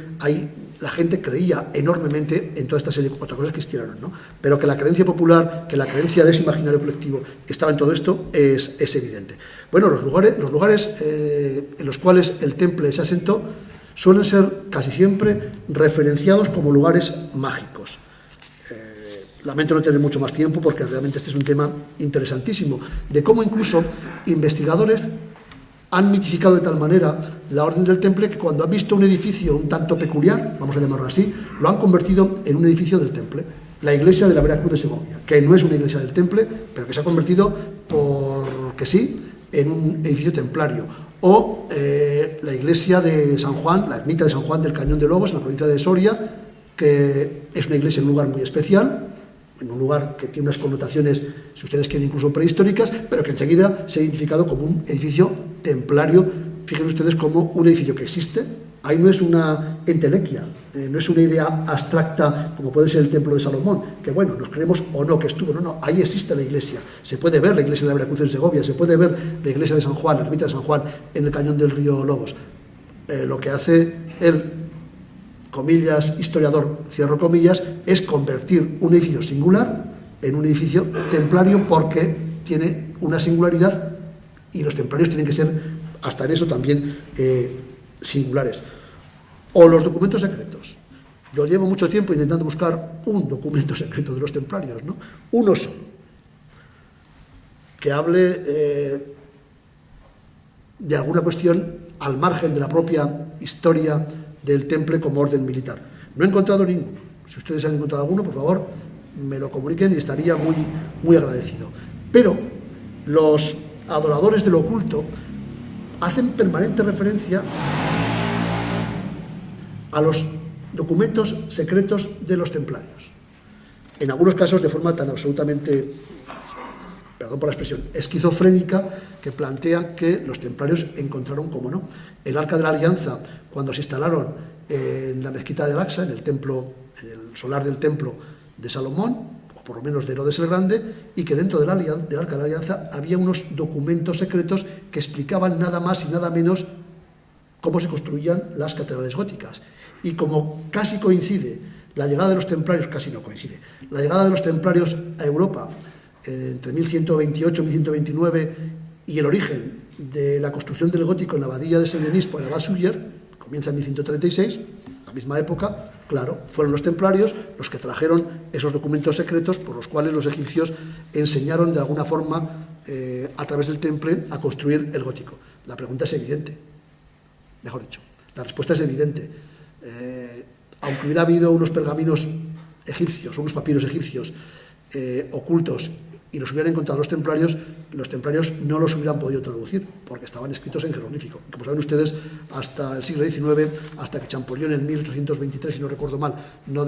la gente creía enormemente en toda esta serie de otras cosas que existieron, ¿no? Pero que la creencia popular, que la creencia de ese imaginario colectivo estaba en todo esto, es evidente. Bueno, los lugares en los cuales el Temple se asentó suelen ser casi siempre referenciados como lugares mágicos. Lamento no tener mucho más tiempo porque realmente este es un tema interesantísimo, de cómo incluso investigadores han mitificado de tal manera la orden del Temple que cuando han visto un edificio un tanto peculiar, vamos a llamarlo así, lo han convertido en un edificio del Temple. La iglesia de la Veracruz de Segovia, que no es una iglesia del Temple, pero que se ha convertido, porque sí, en un edificio templario. O la iglesia de San Juan, la ermita de San Juan del Cañón de Lobos, en la provincia de Soria, que es una iglesia en un lugar muy especial, en un lugar que tiene unas connotaciones, si ustedes quieren, incluso prehistóricas, pero que enseguida se ha identificado como un edificio templario. Fíjense ustedes como un edificio que existe, ahí no es una entelequia, no es una idea abstracta como puede ser el Templo de Salomón, que bueno, nos creemos o no que estuvo, no, ahí existe la iglesia, se puede ver la iglesia de la Veracruz en Segovia, se puede ver la iglesia de San Juan, la ermita de San Juan en el cañón del río Lobos. Lo que hace el, comillas, historiador, cierro comillas, es convertir un edificio singular en un edificio templario porque tiene una singularidad y los templarios tienen que ser, hasta en eso también, singulares. O los documentos secretos. Yo llevo mucho tiempo intentando buscar un documento secreto de los templarios, ¿no? Uno solo, que hable de alguna cuestión al margen de la propia historia del Temple como orden militar. No he encontrado ninguno. Si ustedes han encontrado alguno, por favor, me lo comuniquen y estaría muy, muy agradecido. Pero los adoradores de lo oculto hacen permanente referencia a los documentos secretos de los templarios. En algunos casos de forma tan absolutamente, perdón por la expresión, esquizofrénica, que plantean que los templarios encontraron, como no, el Arca de la Alianza cuando se instalaron en la mezquita de Al-Aqsa, en el templo, en el solar del templo de Salomón, o por lo menos de Herodes el Grande, y que dentro del Arca de la Alianza había unos documentos secretos que explicaban nada más y nada menos cómo se construían las catedrales góticas. Y como casi coincide La llegada de los templarios, casi no coincide, la llegada de los templarios a Europa entre 1128 y 1129 y el origen de la construcción del gótico en la abadía de Saint-Denis por el abad Suger, comienza en 1136, la misma época, claro, fueron los templarios los que trajeron esos documentos secretos por los cuales los egipcios enseñaron de alguna forma, a través del temple, a construir el gótico. La pregunta es evidente, mejor dicho, la respuesta es evidente. Aunque hubiera habido unos pergaminos egipcios, unos papiros egipcios ocultos, y los hubieran encontrado los templarios no los hubieran podido traducir, porque estaban escritos en jeroglífico. Como saben ustedes, hasta el siglo XIX, hasta que Champollion en 1823, si no recuerdo mal, no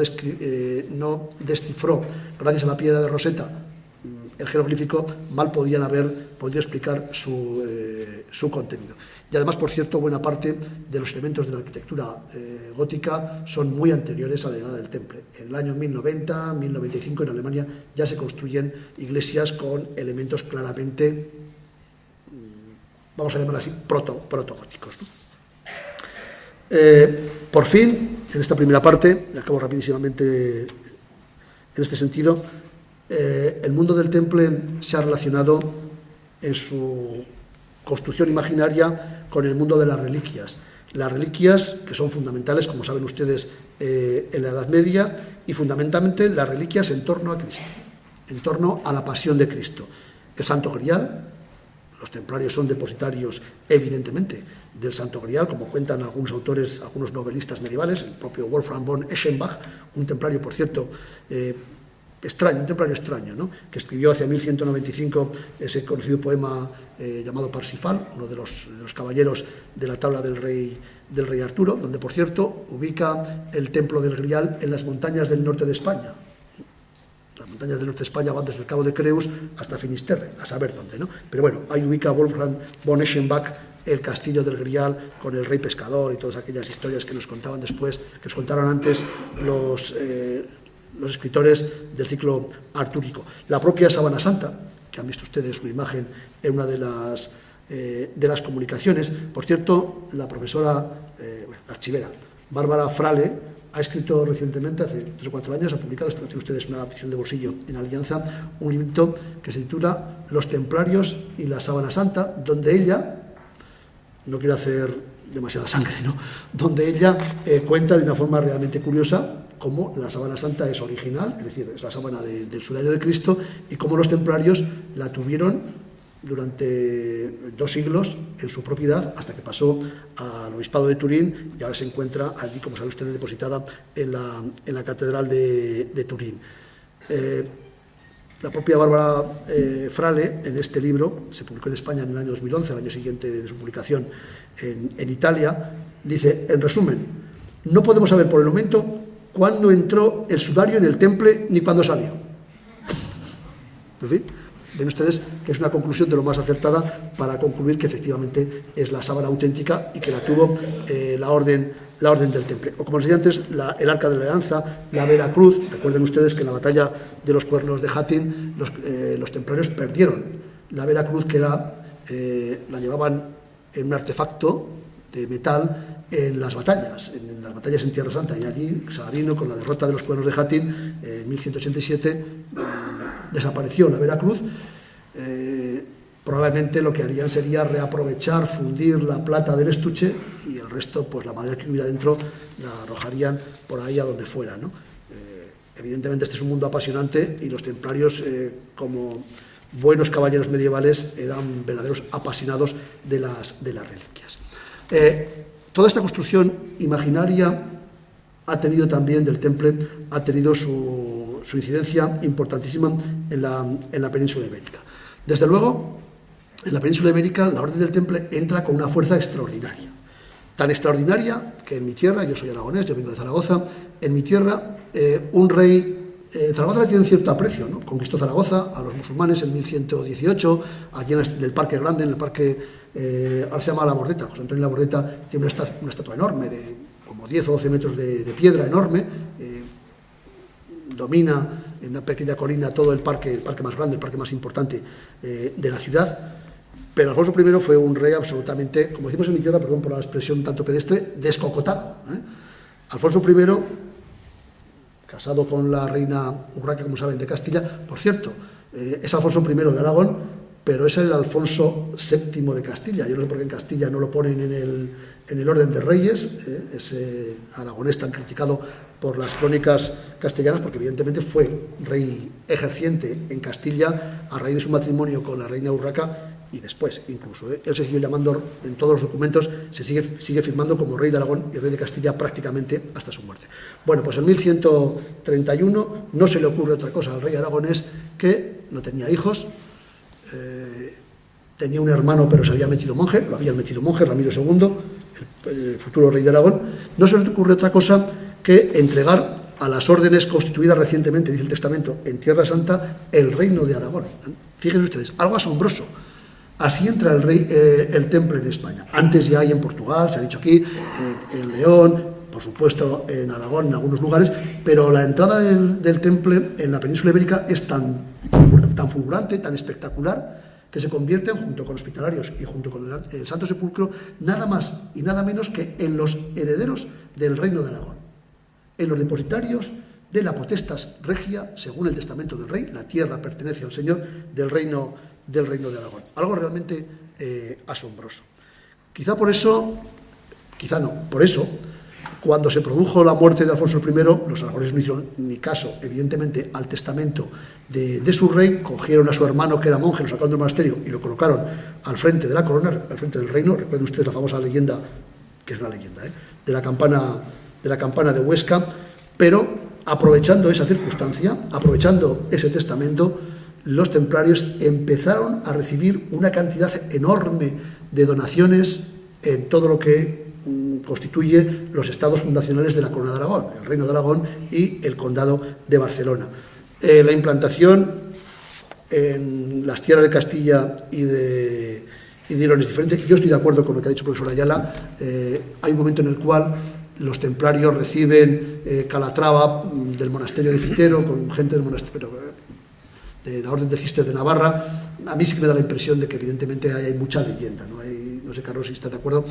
descifró, gracias a la piedra de Rosetta, el jeroglífico, mal podían haber podido explicar su contenido. Y además, por cierto, buena parte de los elementos de la arquitectura gótica son muy anteriores a la llegada del temple. En el año 1090, 1095 en Alemania ya se construyen iglesias con elementos claramente, vamos a llamar así, protogóticos, ¿no? Por fin, en esta primera parte, y acabo rapidísimamente en este sentido, el mundo del temple se ha relacionado en su construcción imaginaria con el mundo de las reliquias. Las reliquias que son fundamentales, como saben ustedes, en la Edad Media, y fundamentalmente las reliquias en torno a Cristo, en torno a la pasión de Cristo. El Santo Grial, los templarios son depositarios, evidentemente, del Santo Grial, como cuentan algunos autores, algunos novelistas medievales, el propio Wolfram von Eschenbach, un templario, por cierto, extraño, un templario extraño, ¿no?, que escribió hacia 1195 ese conocido poema llamado Parsifal, uno de los caballeros de la tabla del rey Arturo, donde, por cierto, ubica el templo del Grial en las montañas del norte de España. Las montañas del norte de España van desde el Cabo de Creus hasta Finisterre, a saber dónde, ¿no? Pero bueno, ahí ubica Wolfram von Eschenbach el castillo del Grial con el rey pescador y todas aquellas historias que nos contaban después, que nos contaron antes los escritores del ciclo artúrico. La propia Sábana Santa, que han visto ustedes una imagen en una de las comunicaciones. Por cierto, la profesora, la archivera, Bárbara Frale, ha escrito recientemente, hace 3 o 4 años, ha publicado, esto tiene ustedes una edición de bolsillo en Alianza, un librito que se titula Los Templarios y la Sábana Santa, donde ella, no quiero hacer demasiada sangre, ¿no?, donde ella cuenta de una forma realmente curiosa cómo la sábana santa es original, es decir, es la sábana del sudario de Cristo, y cómo los templarios la tuvieron durante 2 siglos en su propiedad, hasta que pasó al obispado de Turín, y ahora se encuentra allí, como sabe usted, depositada en la catedral de Turín. La propia Bárbara Frale, en este libro, se publicó en España en el año 2011, el año siguiente de su publicación en Italia, dice, en resumen, no podemos saber por el momento cuándo entró el sudario en el temple ni cuándo salió. En fin, ven ustedes que es una conclusión de lo más acertada para concluir que efectivamente es la sábana auténtica y que la tuvo la orden del temple. O como les decía antes, el arca de la alianza, la Vera Cruz. Recuerden ustedes que en la batalla de los cuernos de Hattin los templarios perdieron la Vera Cruz, que era, la llevaban en un artefacto de metal en las batallas en Tierra Santa, y allí Saladino, con la derrota de los cuernos de Hattin en 1187, desapareció la Vera Cruz. Probablemente lo que harían sería reaprovechar, fundir la plata del estuche, y el resto, pues la madera que hubiera dentro, la arrojarían por ahí a donde fuera, ¿no? Evidentemente este es un mundo apasionante, y los templarios, como buenos caballeros medievales, eran verdaderos apasionados de las reliquias. Toda esta construcción imaginaria ha tenido también, del temple, ha tenido su incidencia importantísima en la península ibérica. Desde luego, en la península ibérica la orden del temple entra con una fuerza extraordinaria. Tan extraordinaria que en mi tierra, yo soy aragonés, yo vengo de Zaragoza, en mi tierra un rey, Zaragoza le tiene un cierto aprecio, ¿no? Conquistó Zaragoza a los musulmanes en 1118, allí en el Parque Grande, en el parque, ahora se llama La Bordeta. José Antonio La Bordeta tiene una estatua enorme, de como 10 o 12 metros de piedra enorme, domina en una pequeña colina todo el parque más grande, el parque más importante de la ciudad. Pero Alfonso I fue un rey absolutamente, como decimos en mi tierra, perdón por la expresión tanto pedestre, descocotado. Alfonso I casado con la reina Urraca, como saben, de Castilla. Por cierto, es Alfonso I de Aragón, pero es el Alfonso VII de Castilla. Yo no sé por qué en Castilla no lo ponen en el orden de reyes, ese aragonés tan criticado por las crónicas castellanas, porque evidentemente fue rey ejerciente en Castilla a raíz de su matrimonio con la reina Urraca, y después incluso él se siguió llamando, en todos los documentos se sigue firmando como rey de Aragón y rey de Castilla prácticamente hasta su muerte. Bueno, pues en 1131 no se le ocurre otra cosa al rey aragonés, que no tenía hijos, tenía un hermano pero se había metido monje, lo habían metido monje, Ramiro II, el futuro rey de Aragón. No se le ocurre otra cosa que entregar a las órdenes constituidas recientemente, dice el testamento, en Tierra Santa, el reino de Aragón. Fíjense ustedes, algo asombroso. Así entra el Temple en España. Antes ya hay en Portugal, se ha dicho aquí, en León, por supuesto en Aragón, en algunos lugares, pero la entrada del Temple en la península ibérica es tan fulgurante, tan espectacular, que se convierten, junto con hospitalarios y junto con el Santo Sepulcro, nada más y nada menos que en los herederos del Reino de Aragón, en los depositarios de la potestas regia, según el testamento del rey. La tierra pertenece al señor del reino de Aragón. Algo realmente asombroso. Por eso, cuando se produjo la muerte de Alfonso I, los aragoneses no hicieron ni caso, evidentemente, al testamento de su rey. Cogieron a su hermano, que era monje, lo sacaron del monasterio y lo colocaron al frente de la corona, al frente del reino. Recuerden ustedes la famosa leyenda, que es una leyenda, de la campana de Huesca. Pero aprovechando esa circunstancia, aprovechando ese testamento, los templarios empezaron a recibir una cantidad enorme de donaciones en todo lo que constituye los estados fundacionales de la Corona de Aragón, el Reino de Aragón y el Condado de Barcelona. La implantación en las tierras de Castilla y de León es diferente. Yo estoy de acuerdo con lo que ha dicho el profesor Ayala. Hay un momento en el cual los templarios reciben Calatrava del monasterio de Fitero, con gente del monasterio de la Orden de Cister de Navarra. A mí sí que me da la impresión de que evidentemente hay mucha leyenda, no sé, Carlos, si estás de acuerdo,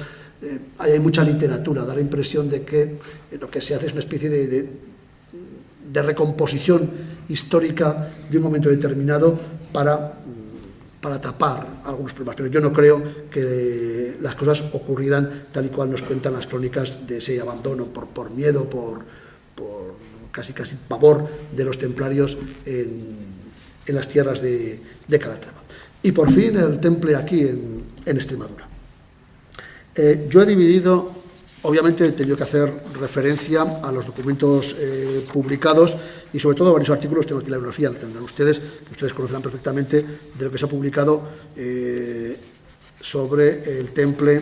hay mucha literatura. Da la impresión de que lo que se hace es una especie de recomposición histórica de un momento determinado para tapar algunos problemas, pero yo no creo que las cosas ocurrieran tal y cual nos cuentan las crónicas de ese abandono por miedo, por casi pavor de los templarios en las tierras de Calatrava. Y por fin el Temple aquí en Extremadura. Yo he dividido, obviamente he tenido que hacer referencia a los documentos publicados y sobre todo a varios artículos. Tengo aquí la bibliografía, la tendrán ustedes, que ustedes conocerán perfectamente, de lo que se ha publicado sobre el Temple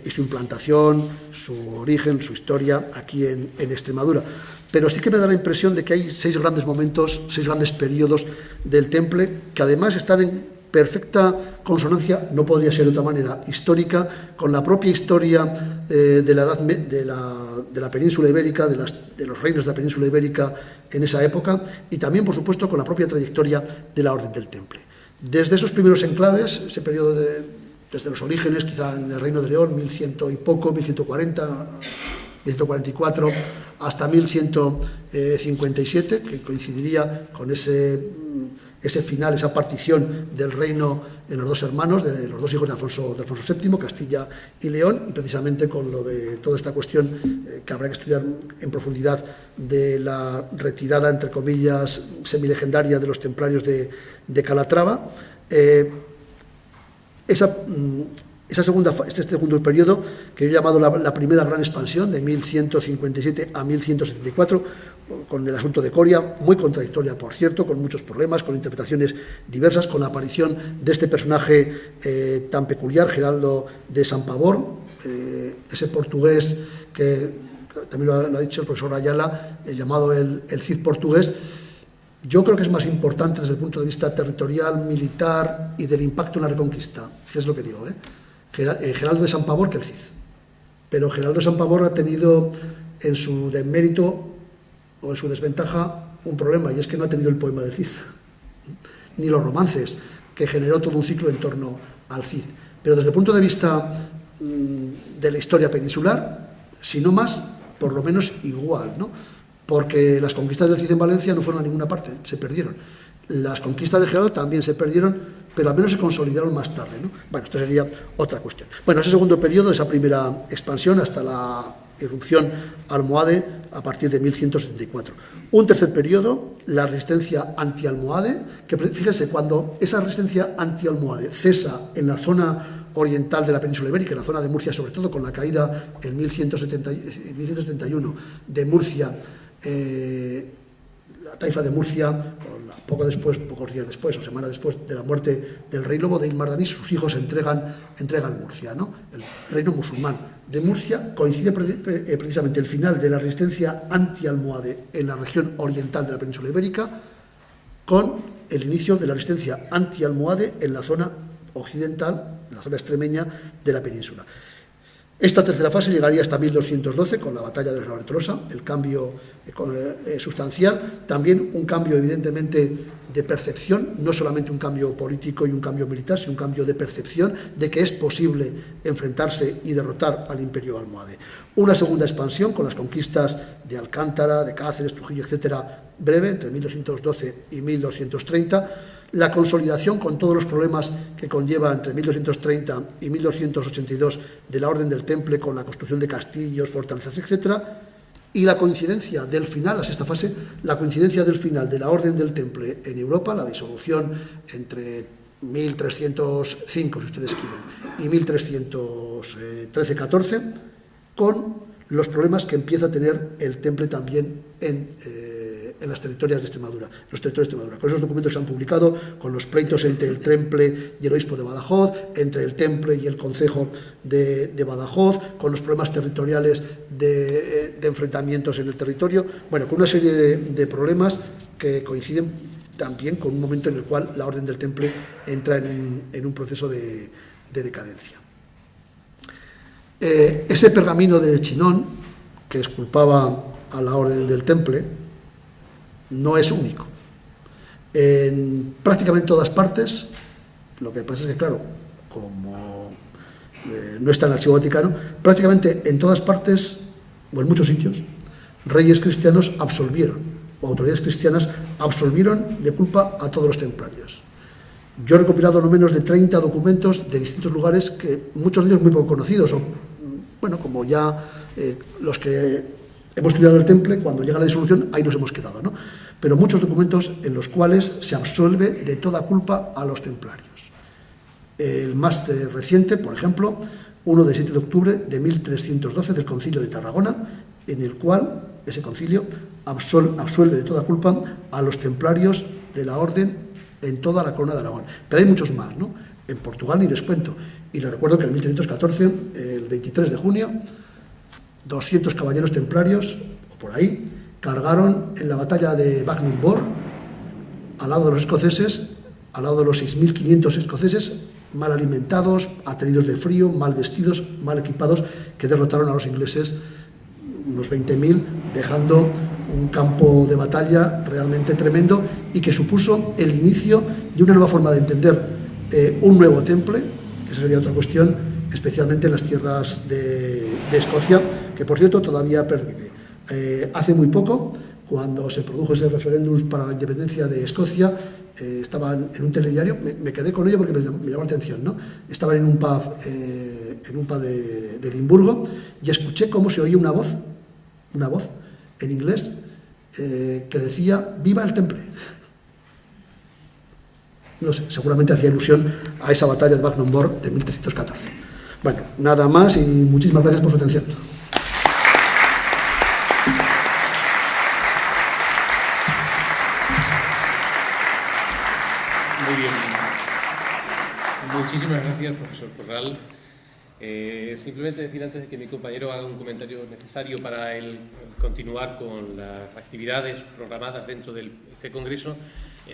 y su implantación, su origen, su historia aquí en Extremadura. Pero sí que me da la impresión de que hay 6 grandes momentos, 6 grandes periodos del Temple, que además están en perfecta consonancia, no podría ser de otra manera, histórica, con la propia historia de la península ibérica, de los reinos de la península ibérica en esa época, y también, por supuesto, con la propia trayectoria de la Orden del Temple. Desde esos primeros enclaves, ese periodo desde los orígenes, quizá en el Reino de León, 1100 y poco, 1140, 1144, hasta 1157, que coincidiría con ese final, esa partición del reino en los dos hermanos, de los dos hijos de Alfonso VII, Castilla y León, y precisamente con lo de toda esta cuestión que habrá que estudiar en profundidad de la retirada, entre comillas, semilegendaria de los templarios de Calatrava. Este segundo periodo, que yo he llamado la primera gran expansión, de 1157 a 1174, con el asunto de Coria, muy contradictoria, por cierto, con muchos problemas, con interpretaciones diversas, con la aparición de este personaje tan peculiar, Geraldo de Sampavor, ese portugués que también lo ha dicho el profesor Ayala, llamado el Cid portugués. Yo creo que es más importante desde el punto de vista territorial, militar y del impacto en la Reconquista, que es lo que digo, Geraldo de Sampavor que el Cid. Pero Geraldo de Sampavor ha tenido en su demérito o en su desventaja un problema, y es que no ha tenido el poema del Cid, ni los romances, que generó todo un ciclo en torno al Cid. Pero desde el punto de vista de la historia peninsular, si no más, por lo menos igual, ¿no? porque las conquistas del Cid en Valencia no fueron a ninguna parte, se perdieron. Las conquistas de Geraldo también se perdieron, pero al menos se consolidaron más tarde, ¿no? Bueno, esto sería otra cuestión. Bueno, ese segundo periodo, esa primera expansión hasta la irrupción almohade a partir de 1174. Un tercer periodo, la resistencia anti-almohade, que fíjense, cuando esa resistencia anti-almohade cesa en la zona oriental de la península ibérica, en la zona de Murcia, sobre todo con la caída en 1171 de Murcia, la taifa de Murcia, pocos días después o semana después de la muerte del rey Lobo de Ilmardanis, sus hijos entregan Murcia, ¿no? El reino musulmán de Murcia. Coincide precisamente el final de la resistencia anti-almohade en la región oriental de la península ibérica con el inicio de la resistencia anti-almohade en la zona occidental, en la zona extremeña de la península. Esta tercera fase llegaría hasta 1212 con la batalla de la Tolosa, el cambio sustancial, también un cambio evidentemente de percepción, no solamente un cambio político y un cambio militar, sino un cambio de percepción de que es posible enfrentarse y derrotar al imperio almohade. Una segunda expansión con las conquistas de Alcántara, de Cáceres, Trujillo, etcétera, breve, entre 1212 y 1230, la consolidación con todos los problemas que conlleva entre 1230 y 1282 de la Orden del Temple, con la construcción de castillos, fortalezas, etcétera, y la coincidencia del final, la sexta fase, la coincidencia del final de la Orden del Temple en Europa, la disolución entre 1305, si ustedes quieren, y 1313-14, con los problemas que empieza a tener el Temple también en las territorios de Extremadura, con esos documentos que se han publicado, con los pleitos entre el Temple y el obispo de Badajoz, entre el Temple y el concejo de Badajoz, con los problemas territoriales de enfrentamientos en el territorio, bueno, con una serie de problemas que coinciden también con un momento en el cual la Orden del Temple entra en un proceso de decadencia. Ese pergamino de Chinon, que exculpaba a la Orden del Temple, no es único. En prácticamente todas partes, lo que pasa es que, claro, como no está en el Archivo Vaticano, prácticamente en todas partes, o en muchos sitios, reyes cristianos absolvieron, o autoridades cristianas absolvieron de culpa a todos los templarios. Yo he recopilado no menos de 30 documentos de distintos lugares, que muchos de ellos muy poco conocidos, o, bueno, como ya los que hemos estudiado el Temple, cuando llega la disolución, ahí nos hemos quedado, ¿no? Pero muchos documentos en los cuales se absuelve de toda culpa a los templarios. El más reciente, por ejemplo, uno de 7 de octubre de 1312 del Concilio de Tarragona, en el cual ese concilio absuelve de toda culpa a los templarios de la orden en toda la corona de Aragón. Pero hay muchos más, ¿no? En Portugal ni les cuento. Y les recuerdo que en 1314, el 23 de junio, 200 caballeros templarios, o por ahí, cargaron en la batalla de Bagnumborg, al lado de los escoceses, al lado de los 6.500 escoceses, mal alimentados, ateridos de frío, mal vestidos, mal equipados, que derrotaron a los ingleses, unos 20.000, dejando un campo de batalla realmente tremendo y que supuso el inicio de una nueva forma de entender un nuevo temple, que esa sería otra cuestión, especialmente en las tierras de Escocia, que por cierto todavía pervive. Hace muy poco, cuando se produjo ese referéndum para la independencia de Escocia, estaban en un telediario, me quedé con ello porque me llamó la atención, ¿no? Estaban en un pub de Edimburgo, y escuché cómo se oía una voz en inglés que decía «Viva el Temple». No sé, seguramente hacía ilusión a esa batalla de Bagnumborg de 1314. Bueno, nada más y muchísimas gracias por su atención. Muy bien. Muchísimas gracias, profesor Corral. Simplemente decir antes de que mi compañero haga un comentario necesario para continuar con las actividades programadas dentro de este congreso,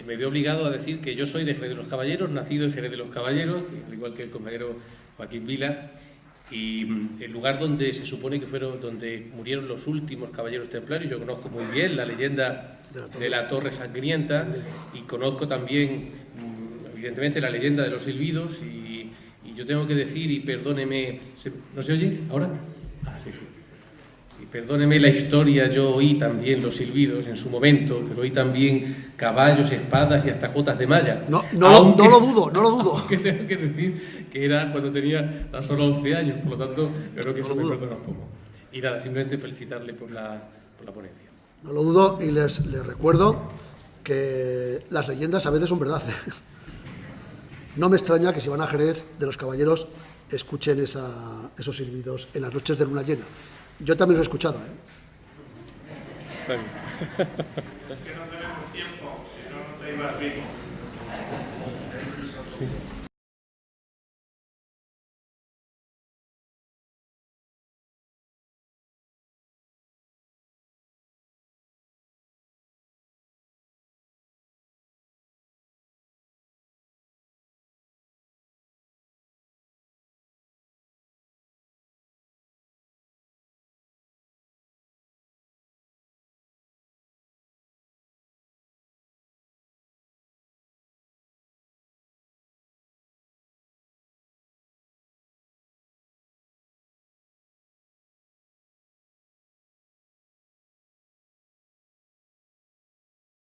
me veo obligado a decir que yo soy de Jerez de los Caballeros, nacido en Jerez de los Caballeros, al igual que el compañero Joaquín Vila, y el lugar donde se supone que donde murieron los últimos caballeros templarios. Yo conozco muy bien la leyenda de la Torre Sangrienta y conozco también, evidentemente, la leyenda de los silbidos, y yo tengo que decir, y perdóneme, ¿no se oye ahora? Ah, sí, sí. y perdóneme la historia, yo oí también los silbidos en su momento, pero oí también caballos, espadas y hasta cotas de malla. No lo dudo. Aunque tengo que decir que era cuando tenía tan solo 11 años, por lo tanto, creo que eso me perdona un poco. Y nada, simplemente felicitarle por la ponencia. No lo dudo, y les recuerdo que las leyendas a veces son verdad. No me extraña que si van a Jerez de los Caballeros escuchen esos silbidos en las noches de luna llena. Yo también los he escuchado. Es que no tenemos tiempo, si no, no te ibas vivo.